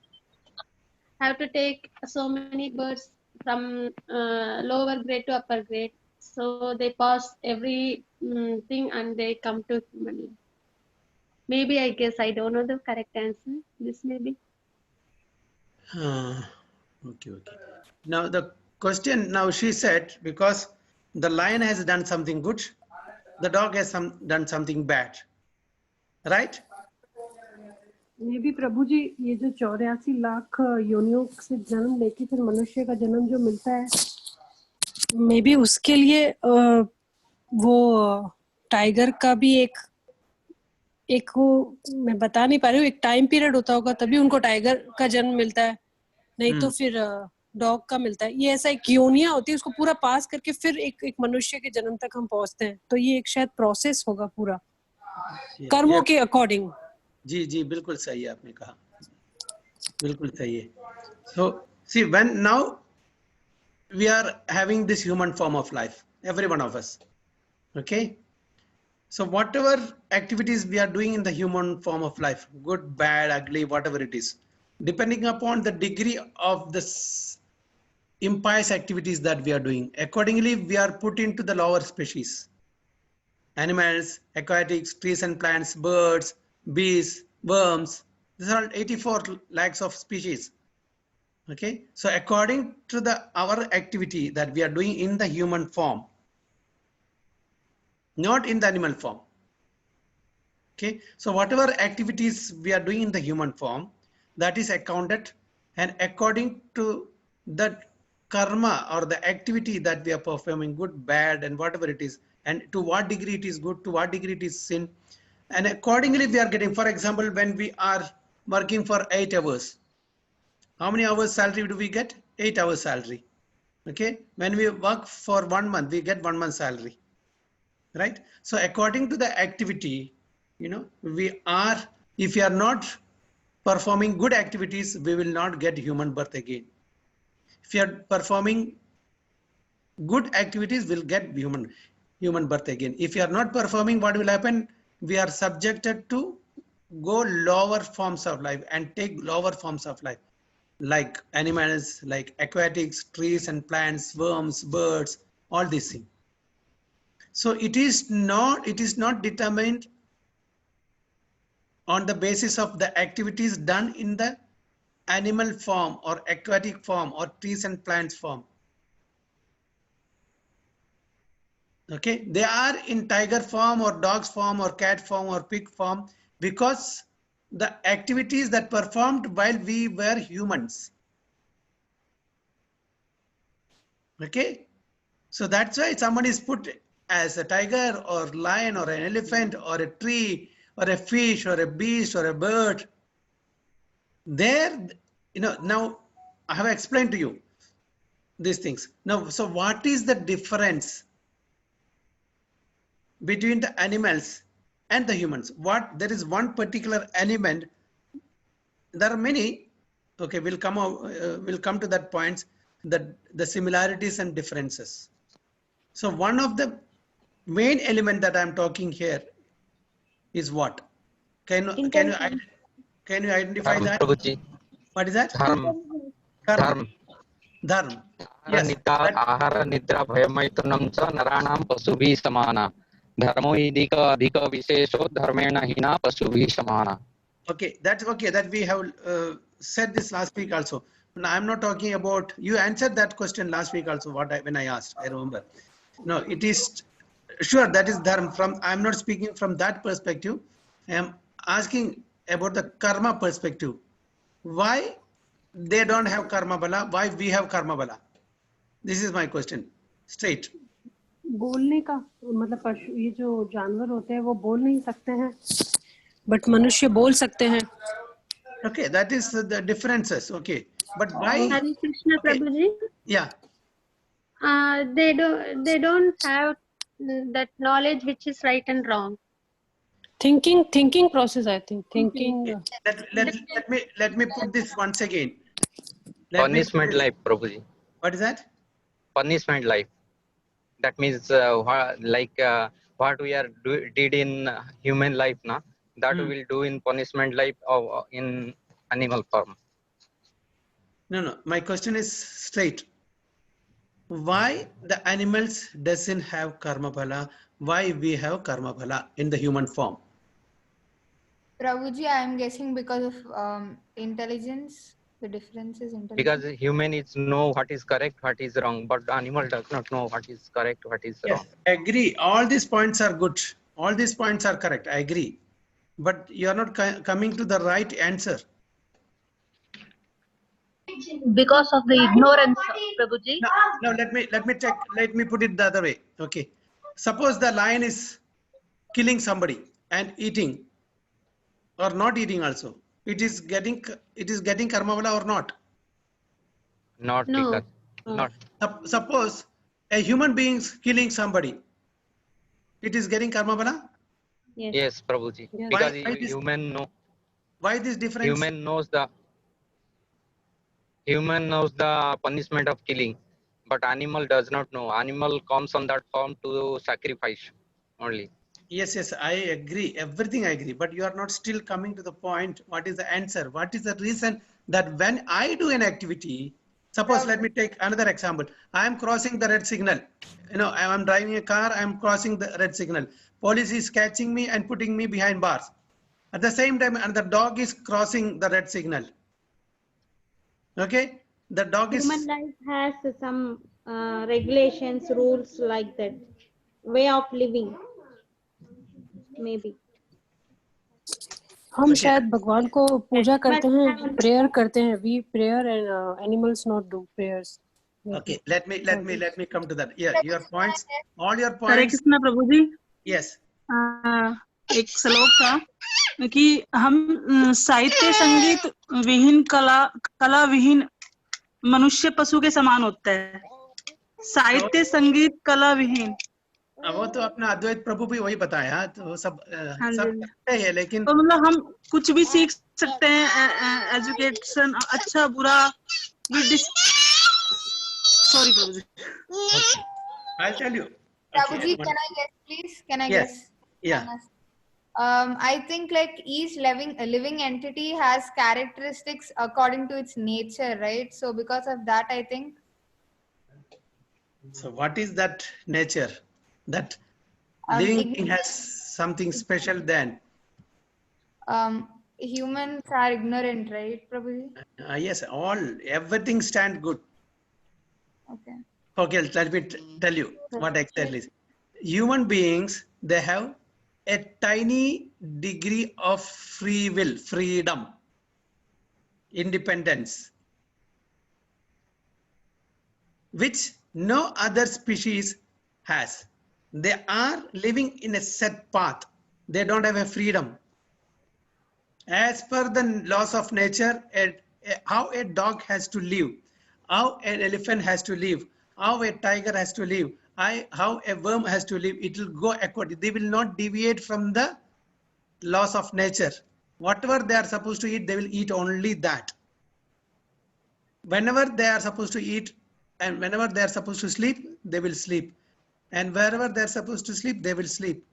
have to take so many birds from lower grade to upper grade. So they pass every thing and they come to human. Maybe I guess I don't know the correct answer. This may be. Okay. Now the question, now she said, because the lion has done something good, the dog has done something bad, right? मे भी प्रभु जी ये जो 84 लाख योनियों से जन्म लेके फिर मनुष्य का जन्म जो मिलता है, मे भी उसके लिए वो टाइगर का भी एक वो मैं बता नहीं पा रही हूँ, एक टाइम पीरियड होता होगा तभी उनको टाइगर का जन्म मिलता है, नहीं तो फिर डॉग का मिलता है. ये ऐसा एक योनिया होती है, उसको पूरा पास करके फिर एक मनुष्य के जन्म तक हम पहुंचते हैं. तो ये एक शायद प्रोसेस होगा पूरा कर्मों के अकॉर्डिंग. जी बिल्कुल सही है, आपने कहा बिल्कुल सही है. So see, when now we are having this human form of life, every one of us, okay? So whatever activities we are doing in the human form of life, good, bad, ugly, whatever it is, depending upon the degree of this impious activities that we are doing, accordingly we are put into the lower species. Animals, aquatics, trees and plants, birds, bees, worms, these are all 84 lakhs of species. Okay, so according to our activity that we are doing in the human form, not in the animal form. Okay, so whatever activities we are doing in the human form, that is accounted, and according to the karma or the activity that we are performing, good, bad, and whatever it is, and to what degree it is good, to what degree it is sin, and accordingly we are getting, for example, when we are working for 8 hours, how many hours salary do we get? 8 hours salary. Okay, when we work for 1 month, we get 1 month salary, right? So according to the activity, we are, if we are not performing good activities, we will not get human birth again. If you are performing good activities, we'll get human birth again. If you are not performing, what will happen? We are subjected to go lower forms of life and take lower forms of life, like animals, like aquatics, trees and plants, worms, birds, all these things. So it is not determined on the basis of the activities done in the animal form or aquatic form or trees and plants form. Okay, they are in tiger form or dog's form or cat form or pig form because the activities that performed while we were humans. Okay, so that's why someone is put as a tiger or lion or an elephant or a tree or a fish or a beast or a bird. There, now I have explained to you these things. Now, so what is the difference between the animals and the humans? There is one particular element. There are many. Okay, we'll come to that point. The similarities and differences. So one of the main element that I'm talking here is what? Can you identify that? Prabhuji. What is that? Dharma. Dharma. Yes. Ahara nidra bhayamaitunam cha naranam pasubhi samana. Dharmo idika adhika vishesho dharmena hina pasubhi samana. Okay, that we have said this last week also. Now, I'm not talking about, you answered that question last week also when I asked, I remember. No, it is, sure, that is dharma. I'm not speaking from that perspective. I am asking about the karma perspective. Why they don't have karma bala? Why we have karma bala? This is my question. Straight. बोलने का मतलब पशु, ये जो जानवर होते हैं वो बोल नहीं सकते हैं, बट मनुष्य बोल सकते हैं. Okay, that is the differences. Okay, but why? Hare Krishna Prabhuji. Yeah. They don't have that knowledge which is right and wrong. Thinking process, I think. Thinking. Let me put this once again. Punishment life, Prabhuji. What is that? punishment life. That means what we are did in human life, na, that we will do in punishment life or in animal form. No. My question is straight. Why the animals doesn't have karma phala? Why we have karma phala in the human form? Prabhuji, I am guessing because of intelligence. The difference is intelligence. Because human is know what is correct, what is wrong, but the animal does not know what is correct, what is wrong. Yes, agree. All these points are good. All these points are correct. I agree. But you are not coming to the right answer. Because of the ignorance, Prabhuji. No, let me check. Let me put it the other way. Okay. Suppose the lion is killing somebody and eating or not eating also. It is getting karma phala or not? Not No. because not. Suppose a human being is killing somebody. It is getting karma phala? Yes, Prabhuji. Yes. Because Why this- human know. Why this difference? Human knows the punishment of killing, but animal does not know. Animal comes on that form to sacrifice only. Yes, I agree. Everything I agree. But you are not still coming to the point. What is the answer? What is the reason that when I do an activity, suppose let me take another example. I am crossing the red signal. I am driving a car. I am crossing the red signal. Police is catching me and putting me behind bars. At the same time, another dog is crossing the red signal. Okay, the dog is. Human life has some regulations, rules like that, way of living, maybe. हम Okay. शायद भगवान को पूजा करते हैं, prayer करते हैं. We prayer and animals not do prayers. Okay, let me come to that. Yeah, your points, all your Hare points. Krishna Prabhu ji. Yes. एक श्लोक था कि हम साहित्य संगीत विहीन कला विहीन मनुष्य पशु के समान होता है. साहित्य संगीत कला विहीन. वो तो अपना अद्वैत प्रभु भी वही बताया, तो सब करते हैं, लेकिन तो मतलब हम कुछ भी सीख सकते हैं, एजुकेशन अच्छा बुरा. Sorry Prabhu ji. I'll tell you. Prabhuji, can I guess, please? Can I Yes. guess? Yeah. I think like each living entity has characteristics according to its nature, right? So because of that, I think. So what is that nature? That living being has something special then. Humans are ignorant, right, Prabhuji? Yes, everything stand good. Okay. Okay, let me tell you what exactly is. Human beings, they have a tiny degree of free will, freedom, independence, which no other species has. They are living in a set path. They don't have a freedom. As per the laws of nature, how a dog has to live, how an elephant has to live, how a tiger has to live, how a worm has to live, it will go according. They will not deviate from the laws of nature. Whatever they are supposed to eat, they will eat only that. Whenever they are supposed to eat and whenever they are supposed to sleep, they will sleep. And wherever they are supposed to sleep, they will sleep.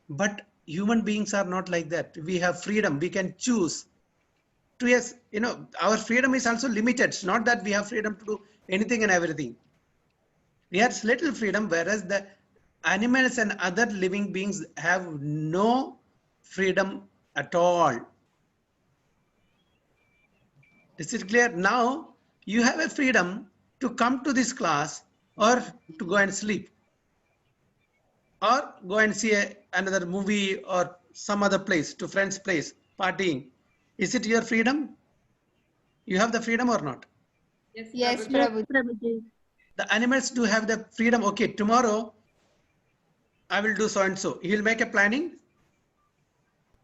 But human beings are not like that. We have freedom. We can choose. Yes, our freedom is also limited. It's not that we have freedom to do anything and everything. We have little freedom, whereas the animals and other living beings have no freedom at all. Is it clear? Now you have a freedom to come to this class or to go and sleep or go and see another movie or some other place, to friend's place, partying. Is it your freedom? You have the freedom or not? Yes, Prabhuji. The animals do have the freedom. Okay, tomorrow I will do so and so. He will make a planning.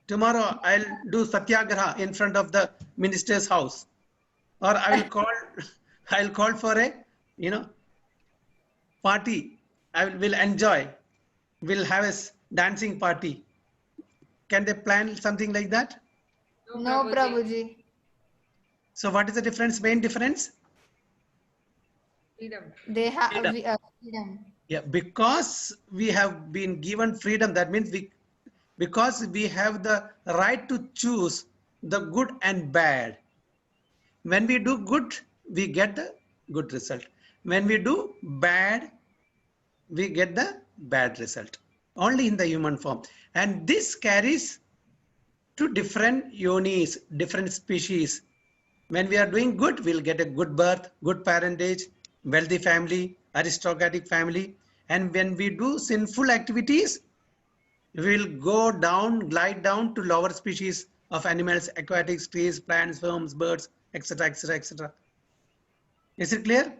Tomorrow I'll do satyagraha in front of the minister's house, or I'll call for a party. I will enjoy. We'll have a dancing party. Can they plan something like that? No, Prabhuji. So what is the difference? Main difference? They have Freedom. freedom. Yeah, because we have been given freedom, that means because we have the right to choose the good and bad. When we do good, we get the good result. When we do bad, we get the bad result. Only in the human form. And this carries to different yonis, different species. When we are doing good, we'll get a good birth, good parentage, wealthy family, aristocratic family. And when we do sinful activities, we will go down, glide down to lower species of animals, aquatics, trees, plants, worms, birds, etc., etc., etc. Is it clear?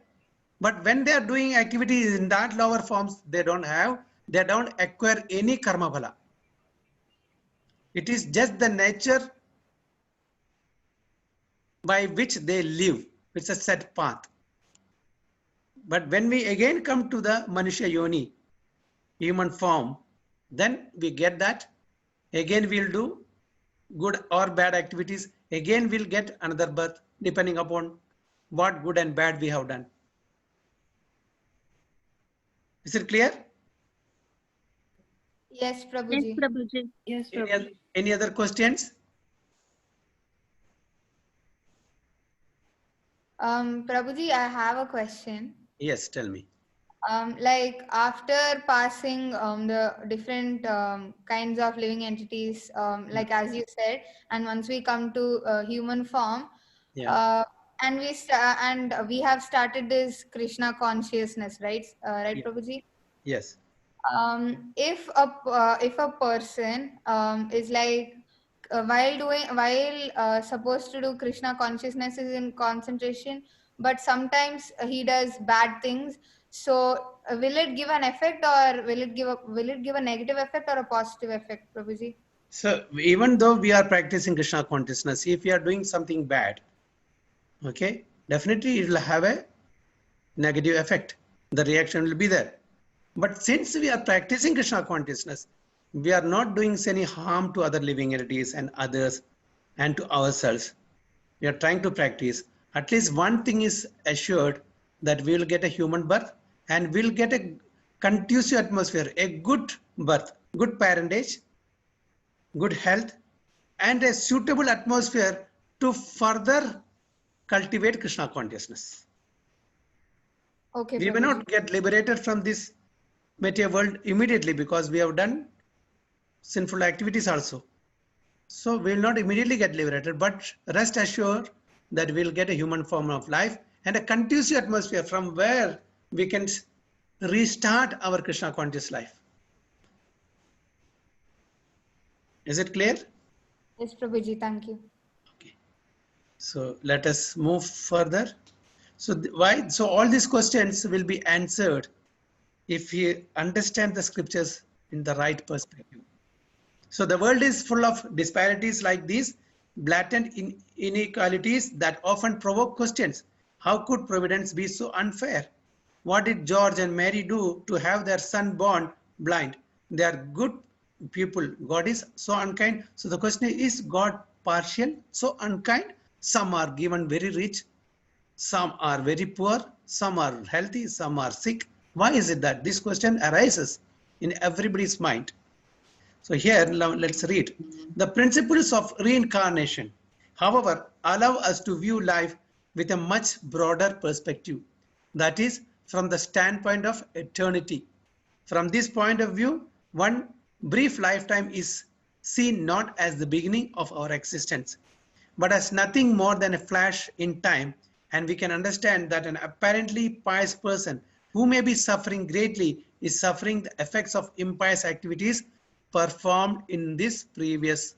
But when they are doing activities in that lower forms, they don't acquire any karma phala. It is just the nature by which they live. It's a set path. But when we again come to the Manushya Yoni, human form, then we get that. Again we'll do good or bad activities. Again we'll get another birth depending upon what good and bad we have done. Is it clear? Yes, Yes, Prabhuji. Prabhuji. Yes, Any other questions? Prabhuji, I have a question. Yes, tell me. Like after passing the different kinds of living entities, like as you said, and once we come to human form, Yeah. and we have started this Krishna consciousness, right? Right, Yeah. Prabhuji? Yes. If a person is like while supposed to do Krishna consciousness is in concentration, but sometimes he does bad things. So will it give an effect, or will it give a negative effect or a positive effect, Prabhuji? So even though we are practicing Krishna consciousness, if we are doing something bad, okay, definitely it will have a negative effect. The reaction will be there. But since we are practicing Krishna consciousness, we are not doing any harm to other living entities and others and to ourselves. We are trying to practice. At least one thing is assured, that we will get a human birth and we'll get a conducive atmosphere, a good birth, good parentage, good health, and a suitable atmosphere to further cultivate Krishna consciousness. Okay, We may Prabhuji. not get liberated from this material world immediately because we have done sinful activities also. So we will not immediately get liberated, but rest assured that we will get a human form of life and a conducive atmosphere from where we can restart our Krishna conscious life. Is it clear? Yes, Prabhuji. Thank you. Okay. So let us move further. So why? So all these questions will be answered if we understand the scriptures in the right perspective. So the world is full of disparities like these, blatant inequalities that often provoke questions. How could providence be so unfair? What did George and Mary do to have their son born blind? They are good people. God is so unkind. So the question is God partial, so unkind? Some are given very rich, some are very poor, some are healthy, some are sick. Why is it that this question arises in everybody's mind? So here, now let's read. The principles of reincarnation, however, allow us to view life with a much broader perspective. That is, from the standpoint of eternity. From this point of view, one brief lifetime is seen not as the beginning of our existence, but as nothing more than a flash in time, and we can understand that an apparently pious person who may be suffering greatly is suffering the effects of impious activities performed in this previous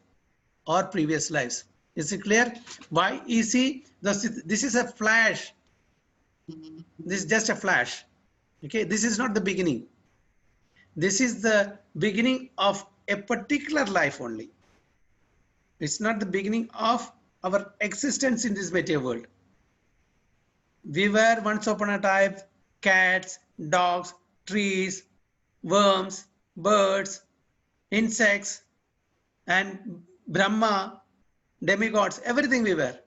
lives. Is it clear? Why is he? This is a flash. This is just a flash. Okay, this is not the beginning. This is the beginning of a particular life only. It's not the beginning of our existence in this material world. We were once upon a time cats, dogs, trees, worms, birds, insects, and Brahma, demigods, everything we were.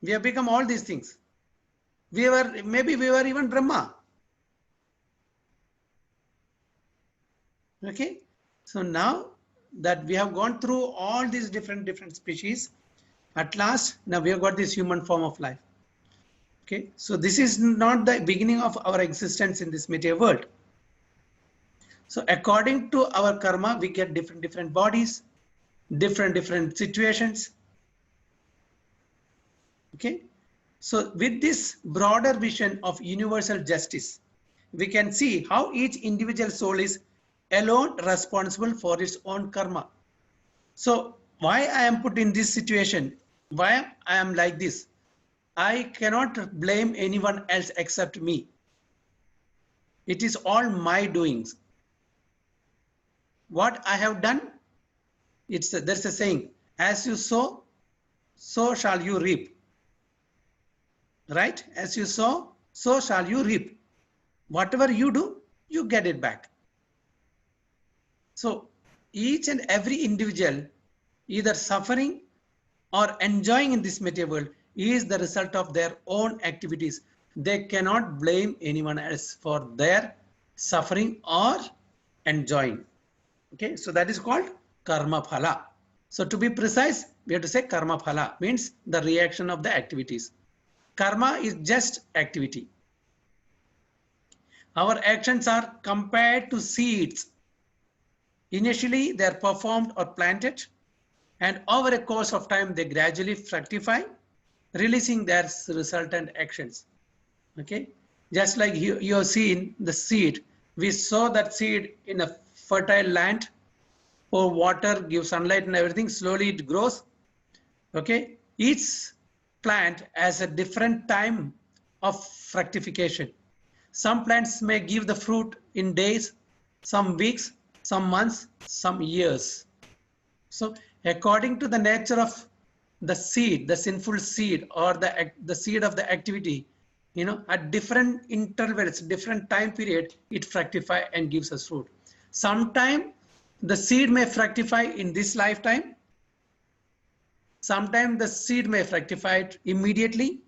We have become all these things. maybe we were even Brahma. Okay, so now that we have gone through all these different species, at last now we have got this human form of life. Okay, so this is not the beginning of our existence in this material world. So according to our karma, we get different bodies, different situations. Okay, so with this broader vision of universal justice, we can see how each individual soul is alone responsible for its own karma. So why I am put in this situation, why I am like this, I cannot blame anyone else except me. It is all my doings. What I have done, there's a saying, as you sow, so shall you reap. Right? As you sow, so shall you reap. Whatever you do, you get it back. So each and every individual, either suffering or enjoying in this material world, is the result of their own activities. They cannot blame anyone else for their suffering or enjoying. Okay, so that is called karma phala. So to be precise, we have to say karma phala, means the reaction of the activities. Karma is just activity. Our actions are compared to seeds. Initially, they are performed or planted, and over a course of time, they gradually fructify, releasing their resultant actions. Okay, just like you have seen the seed, we sow that seed in a fertile land, pour water, give sunlight and everything, slowly it grows. Okay, each plant has a different time of fructification. Some plants may give the fruit in days, some weeks, some months, some years. So according to the nature of the seed, the sinful seed, or the seed of the activity, at different intervals, different time period, it fructifies and gives us fruit. Sometime the seed may fructify in this lifetime. Sometimes the seed may fructify immediately.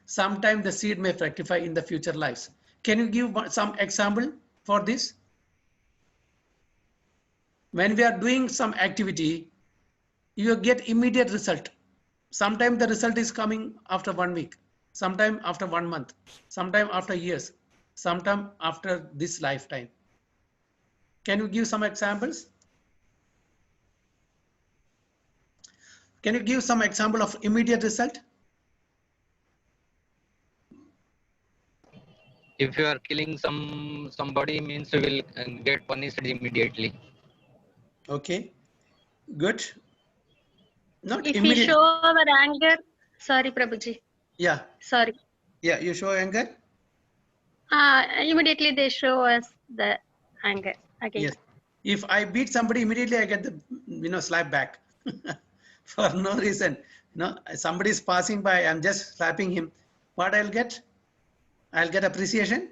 Sometimes the seed may fructify in the future lives. Can you give some example for this? When we are doing some activity, you get immediate result. Sometimes the result is coming after 1 week, sometime after 1 month, sometime after years, sometime after this lifetime. Can you give some examples? Can you give some example of immediate result? If you are killing somebody, means you will get punished immediately. Okay, good. Not If we immediate. show our anger, sorry, Prabhuji. Yeah. Sorry. Yeah, you show anger. Immediately they show us the anger again. Yes. If I beat somebody, immediately I get the slap back for no reason. Somebody is passing by, I'm just slapping him. What I'll get? I'll get appreciation.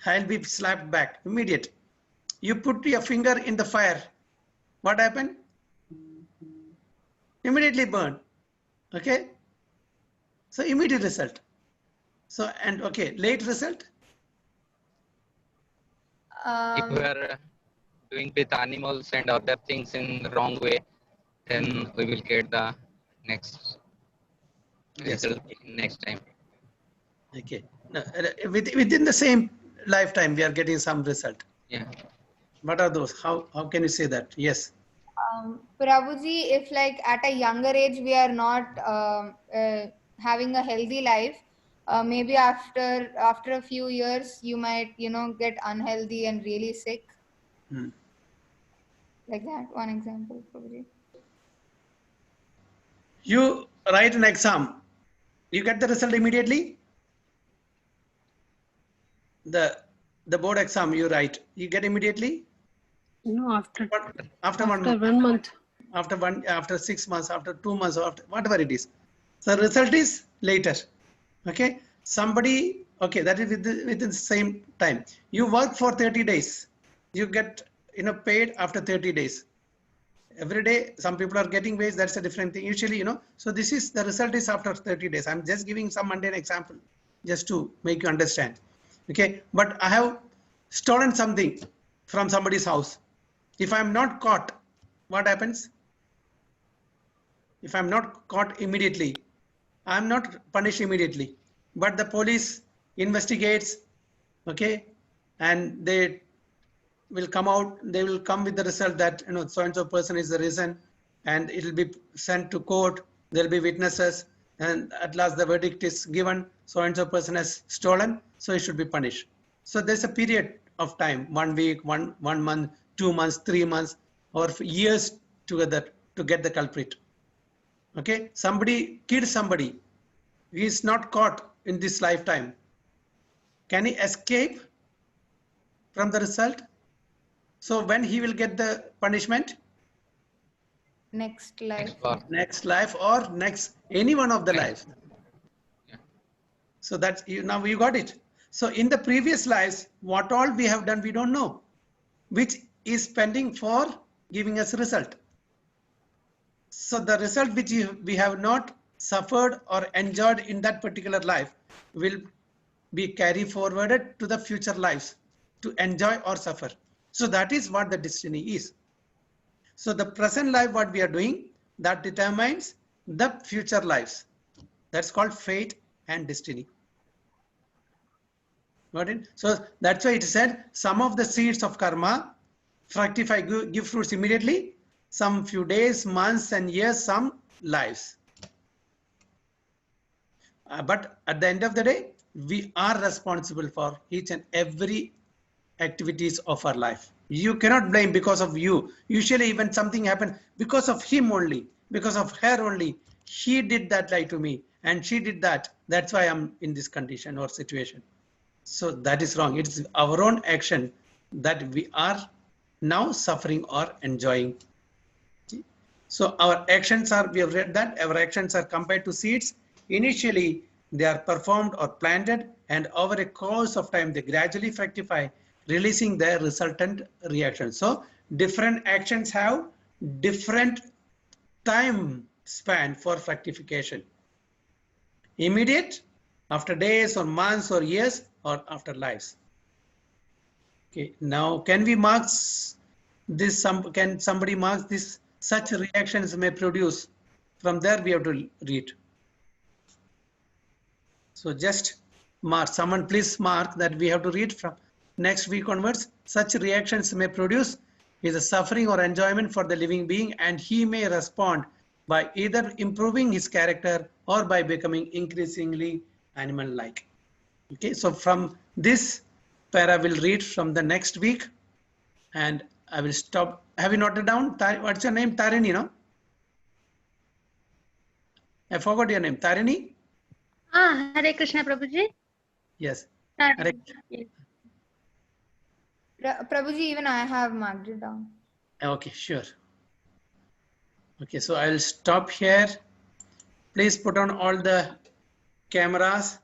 I'll be slapped back immediate. You put your finger in the fire. What happened? Immediately burn. Okay. So immediate result. So and okay, late result. If we are doing with animals and other things in the wrong way, then we will get the next result next time. Okay. No, within the same lifetime, we are getting some result. Yeah. What are those? How can you say that? Yes. Prabhuji, if like at a younger age we are not having a healthy life, maybe after a few years you might get unhealthy and really sick. Like that, one example, Prabhuji. You write an exam, you get the result immediately. The board exam you write, you get immediately. No, after 1 month. After 6 months, after 2 months, or after whatever it is. So the result is later. Okay. Somebody, okay, that is within the same time. You work for 30 days. You get paid after 30 days. every day some people are getting wage, that's a different thing. Usually, so this is the result is after 30 days. I'm just giving some mundane example just to make you understand. Okay, but I have stolen something from somebody's house. If I'm not caught, what happens? If I'm not caught immediately, I'm not punished immediately, but the police investigates, okay, and they will come out, they will come with the result that, so-and-so person is the reason, and it will be sent to court, there will be witnesses, and at last the verdict is given, so-and-so person has stolen, so he should be punished. So there's a period of time, 1 week, one month, 2 months, 3 months, or years together to get the culprit. Okay, somebody killed somebody, he is not caught in this lifetime. Can he escape from the result? So when he will get the punishment? Next life. Next life or next any one of the lives. Yeah. So that's now you got it. So in the previous lives, what all we have done, we don't know, which is pending for giving us result. So the result which we have not suffered or enjoyed in that particular life will be carried forwarded to the future lives to enjoy or suffer. So that is what the destiny is. So the present life, what we are doing, that determines the future lives. That's called fate and destiny. Got it? So that's why it said some of the seeds of karma fructify, give fruits immediately, some few days, months and years, some lives. But at the end of the day, we are responsible for each and every activities of our life. You cannot blame because of you. Usually when something happens, because of him only, because of her only, she did that lie to me and she did that. That's why I'm in this condition or situation. So that is wrong. It's our own action that we are now suffering or enjoying. So our actions are, we have read that, our actions are compared to seeds. Initially, they are performed or planted, and over a course of time, they gradually fructify, releasing their resultant reaction. So different actions have different time span for fructification. Immediate, after days or months or years, or after lives. Okay, now can we mark this? Can somebody mark this? Such reactions may produce. From there we have to read. So just mark, someone please mark that we have to read from next week onwards. Such reactions may produce is a suffering or enjoyment for the living being, and he may respond by either improving his character or by becoming increasingly animal-like. Okay, so from this para will read from the next week, and I will stop. Have you noted down? What's your name? Tarini, no? I forgot your name. Tarini? Hare Krishna, Prabhuji. Yes. Hare. Yes. Prabhuji, even I have marked it down. Okay, sure. Okay, so I'll stop here. Please put on all the cameras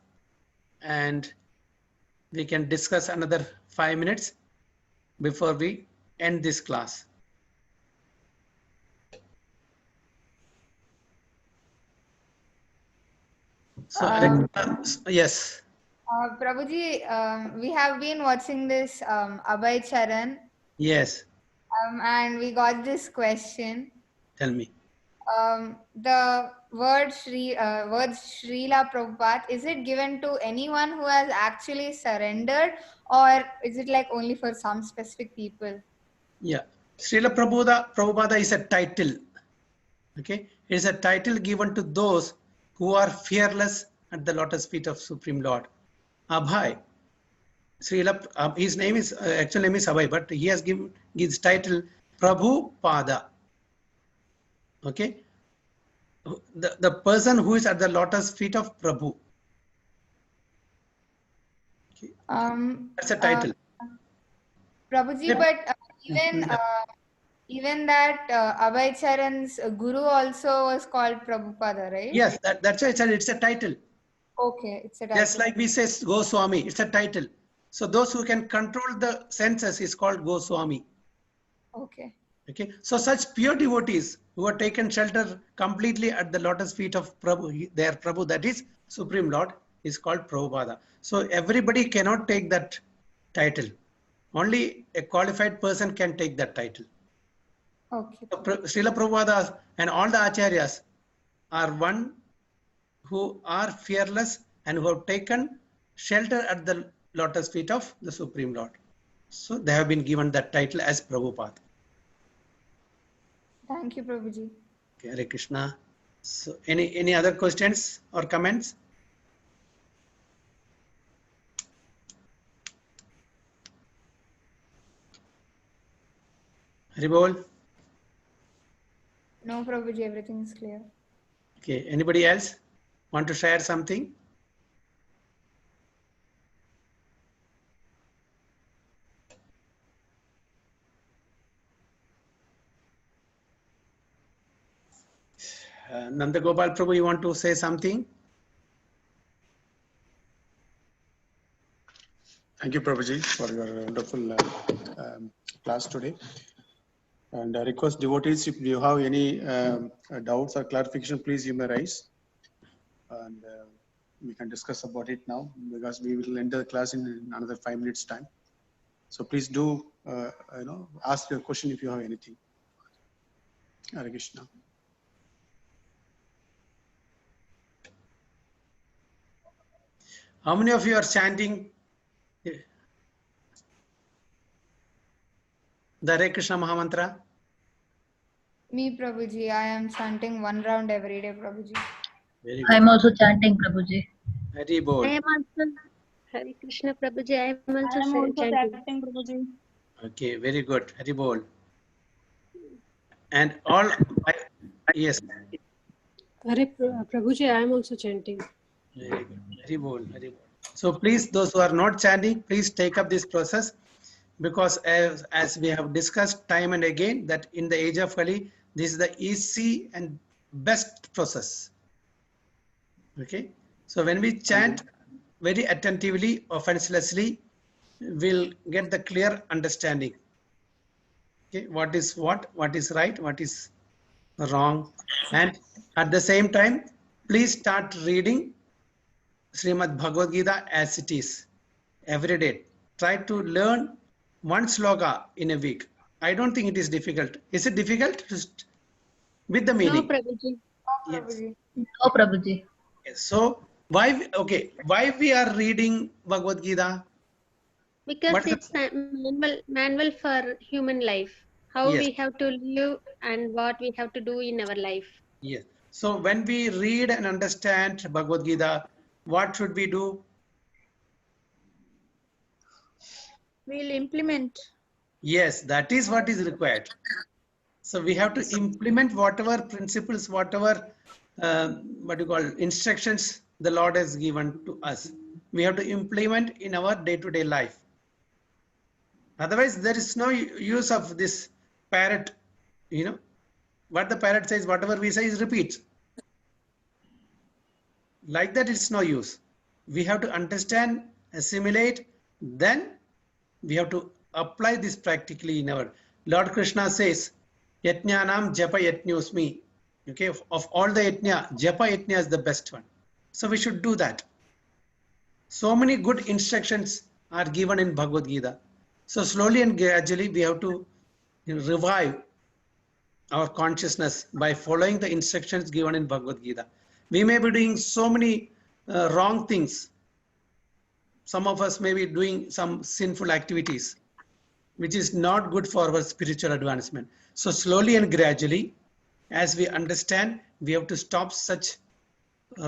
and we can discuss another 5 minutes before we end this class. So, yes. Prabhuji, we have been watching this Abhay Charan. Yes. And we got this question. Tell me. The words Srila Prabhupada, is it given to anyone who has actually surrendered, or is it like only for some specific people? Yeah. Srila Prabhupada is a title. Okay. It is a title given to those who are fearless at the lotus feet of Supreme Lord. Abhay. Srila, his name is, actual name is Abhay, but he has given his title Prabhupada. Okay. The person who is at the lotus feet of Prabhu. Okay. That's a title. Prabhuji, but even that Abhay Charan's guru also was called Prabhupada, right? Yes, that's why it's a title. Okay, it's a title. Just like we say Goswami, it's a title. So those who can control the senses is called Goswami. Okay. Okay, so such pure devotees who are taken shelter completely at the lotus feet of Prabhu, their Prabhu, that is Supreme Lord, is called Prabhupada. So everybody cannot take that title. Only a qualified person can take that title. Okay. So Srila Prabhupada and all the acharyas are one who are fearless and who have taken shelter at the lotus feet of the Supreme Lord. So they have been given that title as Prabhupada. Thank you, Prabhuji. Okay, Hare Krishna. So any other questions or comments? Hari Bol. No, Prabhuji, everything is clear. Okay, anybody else want to share something? Nanda Gopal Prabhu, you want to say something? Thank you, Prabhuji, for your wonderful class today. And I request devotees, if you have any doubts or clarification, please you may raise. And we can discuss about it now because we will enter the class in another 5 minutes time. So please do, ask your question if you have anything. Hare Krishna. How many of you are chanting the Hare Krishna Mahamantra? Me, Prabhuji, I am chanting 1 round every day, Prabhuji. Very I good. am also chanting, Prabhuji. Hari Bol. I am also Hare Krishna Prabhuji. I am also, I am also chanting. chanting, Prabhuji. Okay, very good. Hari Bol. And all, yes. Hare Prabhuji, I am also chanting. Very good. Hari Bol, Hari Bol. So please, those who are not chanting, please take up this process, because as we have discussed time and again, that in the age of Kali, this is the easy and best process. Okay. So when we chant very attentively, offenselessly, we'll get the clear understanding. Okay, what is right, what is wrong, and at the same time, please start reading Srimad Bhagavad Gita as it is every day. Try to learn one sloka in a week. I don't think it is difficult. Is it difficult? Just with the No, meaning. Prabhuji. Yes. Oh, Prabhuji. Yes. So why we are reading Bhagavad Gita? Because What is it's a manual for human life. How Yes. we have to live and what we have to do in our life. Yes. So when we read and understand Bhagavad Gita, what should we do? We'll implement. Yes, that is what is required. So we have to implement whatever principles, whatever instructions the Lord has given to us. We have to implement in our day-to-day life. Otherwise, there is no use of this parrot. What the parrot says, whatever we say is repeat. Like that, it's no use. We have to understand, assimilate, then we have to apply this practically in our. Lord Krishna says, Yajnanam japa yajñosmi. Okay, of all the yajna, japa yajna is the best one. So we should do that. So many good instructions are given in Bhagavad Gita. So slowly and gradually we have to revive our consciousness by following the instructions given in Bhagavad Gita. We may be doing so many wrong things. Some of us may be doing some sinful activities, which is not good for our spiritual advancement. So slowly and gradually, as we understand, we have to stop such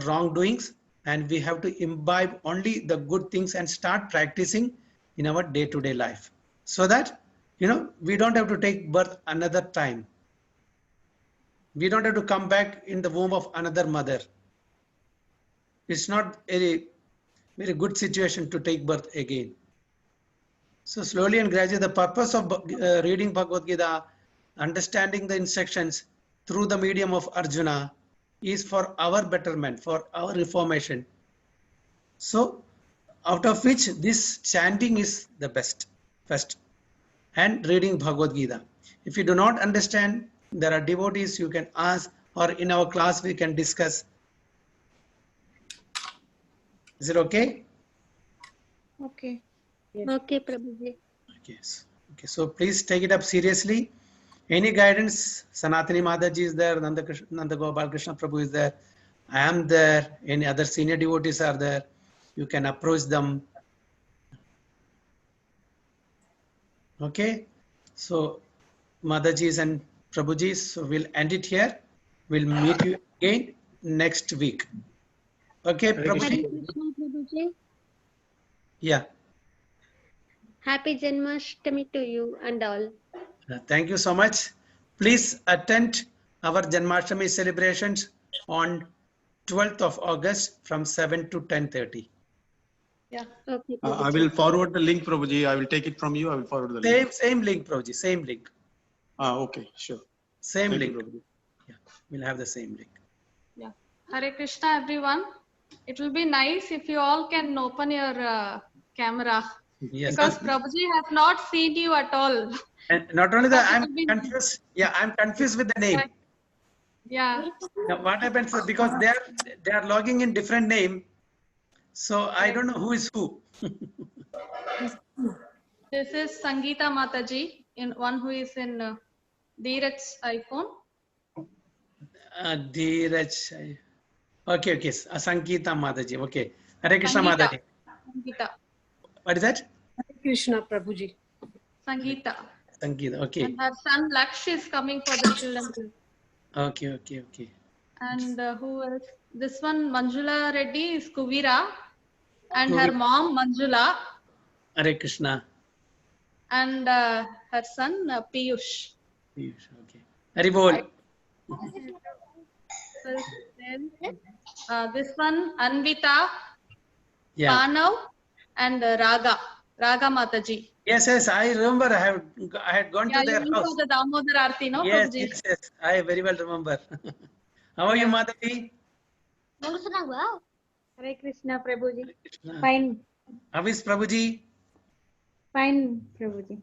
wrongdoings, and we have to imbibe only the good things and start practicing in our day-to-day life, so that we don't have to take birth another time. We don't have to come back in the womb of another mother. It's not a very good situation to take birth again. So slowly and gradually, the purpose of reading Bhagavad Gita, understanding the instructions through the medium of Arjuna, is for our betterment, for our reformation. So out of which this chanting is the best, first, and reading Bhagavad Gita. If you do not understand, there are devotees you can ask, or in our class we can discuss. Is it okay? Okay. Okay, Prabhuji. Yes. Okay, so please take it up seriously. Any guidance? Sanatani Mataji is there, Nanda Gopal Krishna Prabhu is there, I am there, any other senior devotees are there. You can approach them. Okay, so Madajis and Prabhujis, so we'll end it here. We'll meet you again next week. Okay, Hare Hare Prabhuji? Krishna, Prabhuji. Yeah. Happy Janmashtami to you and all. Thank you so much. Please attend our Janmashtami celebrations on 12th of August from 7 to 10:30. Okay, I Prabhuji. will forward the link, Prabhuji. I will take it from you. I will forward the link. Same link, Prabhuji, same link. Okay, sure. Same Thank you, link. Prabhuji. Yeah, we'll have the same link. Yeah. Hare Krishna, everyone. It will be nice if you all can open your camera, Yes. because Prabhuji has not seen you at all. And not only that, But it I'm will be- confused. Yeah, I'm confused with the name. Yeah. Now, what happens is because they are logging in different name, so I don't know who is who. This is Sangeeta Mataji, one who is in Dheeraj's iPhone. Dheeraj. Okay. Sangeeta Mataji. Okay. Hare Krishna Sangeeta. Mataji. Sangeeta. What is that? Hare Krishna, Prabhuji. Sangeeta. Sangeeta. Okay. And her son Laksh is coming for the children. Okay. And who else? This one, Manjula Reddy, is Kuvira. And her mom, Manjula. Hare Krishna. And her son, Piyush. Okay. Hari Bol. Then, this one, Anvita, Yeah. Panav, and Raga Mataji. Yes. I remember. I had gone Yeah, to you their went house. for the Damodar Aarti, no, Yes. Prabhuji? I very well remember. How are you, Mataji? Hare Krishna, Prabhuji. Krishna. Fine. How is Prabhuji? Fine, Prabhuji.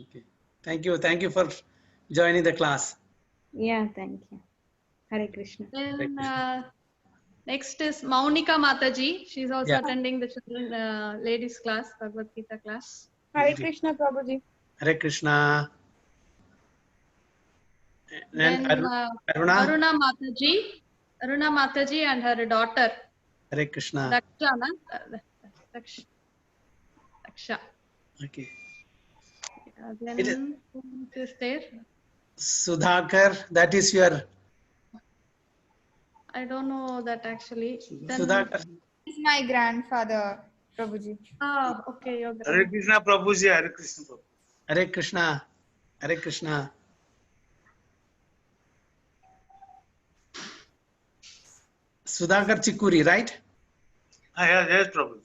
Okay. Thank you for joining the class. Yeah, thank you. Hare Krishna. Then next is Maunika Mataji. She's also Yeah. attending the children ladies class, Bhagavad Gita class. Hare Krishna, Prabhuji. Hare Krishna. Then And Aruna. Aruna Mataji and her daughter Hare Krishna. Daksha. Daksha. Okay. Then who is there? Sudhakar, that is your I don't know that actually. Then, Sudhakar. He's my grandfather, Prabhuji. ah, okay, your Hare Krishna Prabhuji, Hare Krishna Prabhu. Hare Krishna. Hare Krishna. Sudhakar Chikuri, right? Yes, Prabhuji.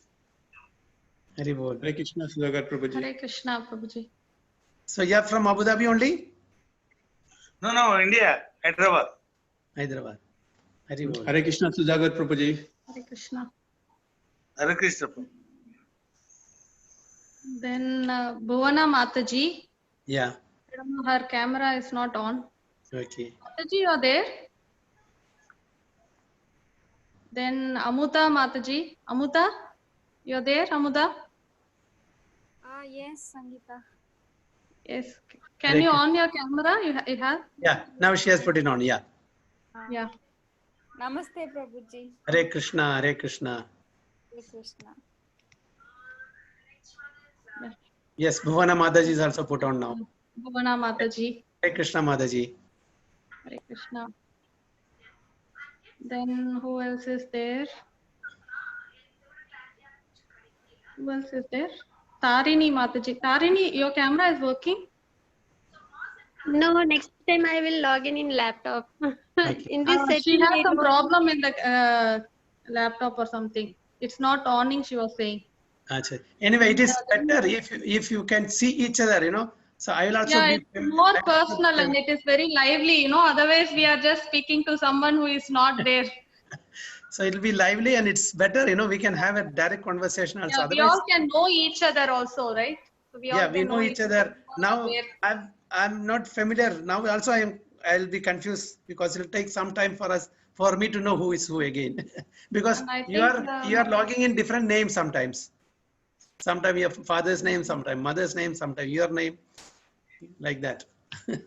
Hari Bol. Hare Krishna, Sudhakar Prabhuji. Hare Krishna, Prabhuji. So you're from Abu Dhabi only? No, India, Hyderabad. Hyderabad. Hari Bol. Hare Krishna, Sudhakar Prabhuji. Hare Krishna. Hare Krishna Prabhu. Then Bhuvana Mataji. Yeah. I don't know, her camera is not on. Okay. Mataji, you're there? Then Amuta Mataji. Amuta, you're there, Amuta? Yes, Sangeeta. Yes. Can you on your camera? You have? Yeah. Now she has put it on. Yeah. Yeah. Namaste, Prabhuji. Hare Krishna. Hare Krishna. Hare Krishna. Yes. Bhuvana Mataji is also put on now. Bhuvana Mataji. Hare Krishna Mataji. Hare Krishna. Then who else is there? Who else is there? Tarini Mataji. Tarini, your camera is working? No, next time I will log in laptop. In this She setting, has I some don't- problem in the laptop or something. It's not owning, she was saying. Achha. Anyway, it is better if you can see each other, you know. So I will also Yeah, be it's more personal and it is very lively, you know. Otherwise, we are just speaking to someone who is not there. So it will be lively and it's better, you know, we can have a direct conversation also. Yeah, we Otherwise, all can know each other also, right? So we all yeah, we can know each other. Now Where- I'm not familiar now. Also, I'll be confused because it'll take some time for me to know who is who again. Because And I you think, are logging in different names sometimes. Sometimes your father's name, sometimes mother's name, sometimes your name, like that. I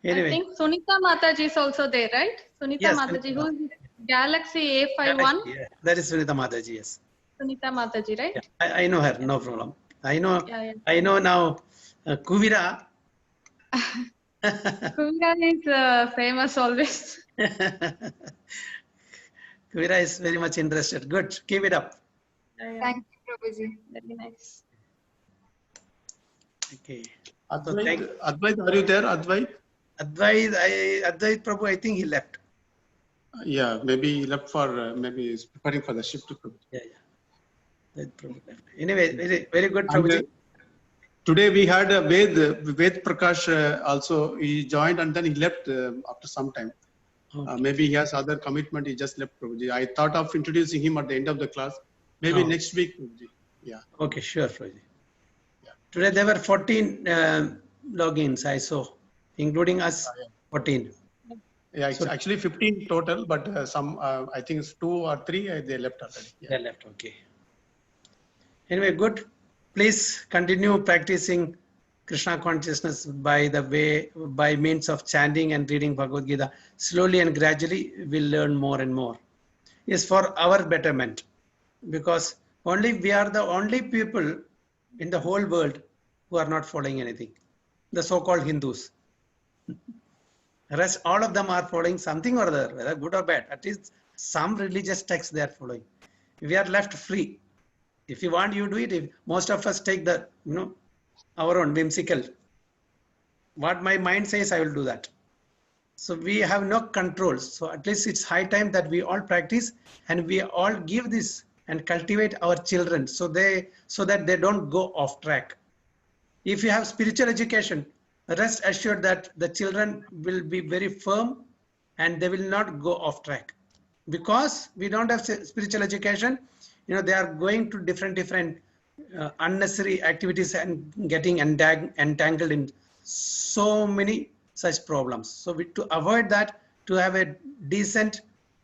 Anyway, think Sunita Mataji is also there, right? Sunita yes, Mataji, who Sunita. is Galaxy A51. Yeah, that is Sunita Mataji. Yes, Sunita Mataji, right? yeah, I know her. No problem. I know. Yeah. I know now. Kuvira. Kuvira is famous always. Kuvira is very much interested. Good. Keep it up. Thank you, Prabhuji. Very nice. Okay. Advait, are you there, Advait? Advait Prabhu, I think he left. Yeah, maybe he left for, maybe he's preparing for the shift. Yeah. Advait Prabhu left. Anyway, very good, And, Prabhuji. today we had Ved Prakash also. He joined and then he left after some time. Okay. Maybe he has other commitment. He just left, Prabhuji. I thought of introducing him at the end of the class. Maybe next week, Prabhuji. Yeah. Okay, sure, Prabhuji. Today there were 14 logins I saw, including us, 14. Yeah, it's actually 15 total, but some, I think it's 2 or 3, they left already. Yeah. They left, okay. Anyway, good. Please continue practicing Krishna consciousness by means of chanting and reading Bhagavad Gita. Slowly and gradually, we'll learn more and more. It's for our betterment, because we are the only people in the whole world who are not following anything. The so-called Hindus. The rest, all of them are following something or other, whether good or bad. At least some religious texts they are following. We are left free. If you want, you do it. If most of us take the, our own whimsical. What my mind says, I will do that. So we have no control. So at least it's high time that we all practice and we all give this and cultivate our children so that they don't go off track. If you have spiritual education, rest assured that the children will be very firm and they will not go off track. Because we don't have spiritual education, they are going to different unnecessary activities and getting entangled in so many such problems. So to avoid that, to have a decent,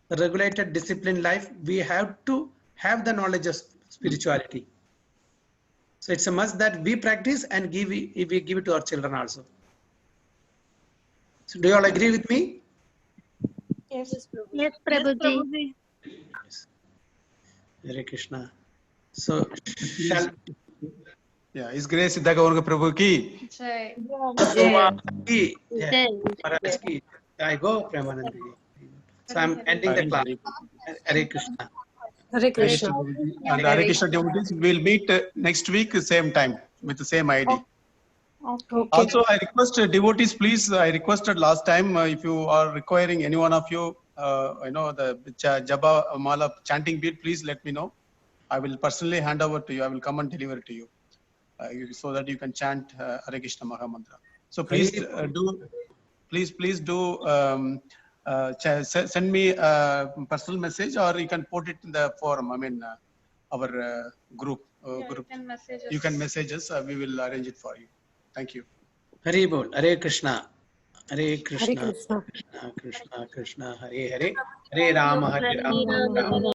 regulated, disciplined life, we have to have the knowledge of spirituality. So it's a must that we practice and we give it to our children also. So do you all agree with me? Yes, Yes, Prabhuji. Yes. Hare Krishna. So shall His Grace Siddha Gauranga Prabhu ki. Jai. ki. Maharaj ki. I go, Premanandi. So I'm ending the class. Hare Krishna. Hare Krishna. And Hare Krishna devotees, we'll meet next week, same time, with the same ID. Okay. Also, I request devotees, please, I requested last time, if you are requiring any one of you, the Japa Mala chanting bead, please let me know. I will personally hand over to you. I will come and deliver it to you, so that you can chant Hare Krishna Maha Mantra. So please send me a personal message, or you can put it in the forum. I mean, our group. You can message us. We will arrange it for you. Thank you. Hare Bol. Hare Krishna. Hare Krishna. Hare Krishna. Krishna Krishna Krishna Hare Hare. Hare Rama Hare Rama.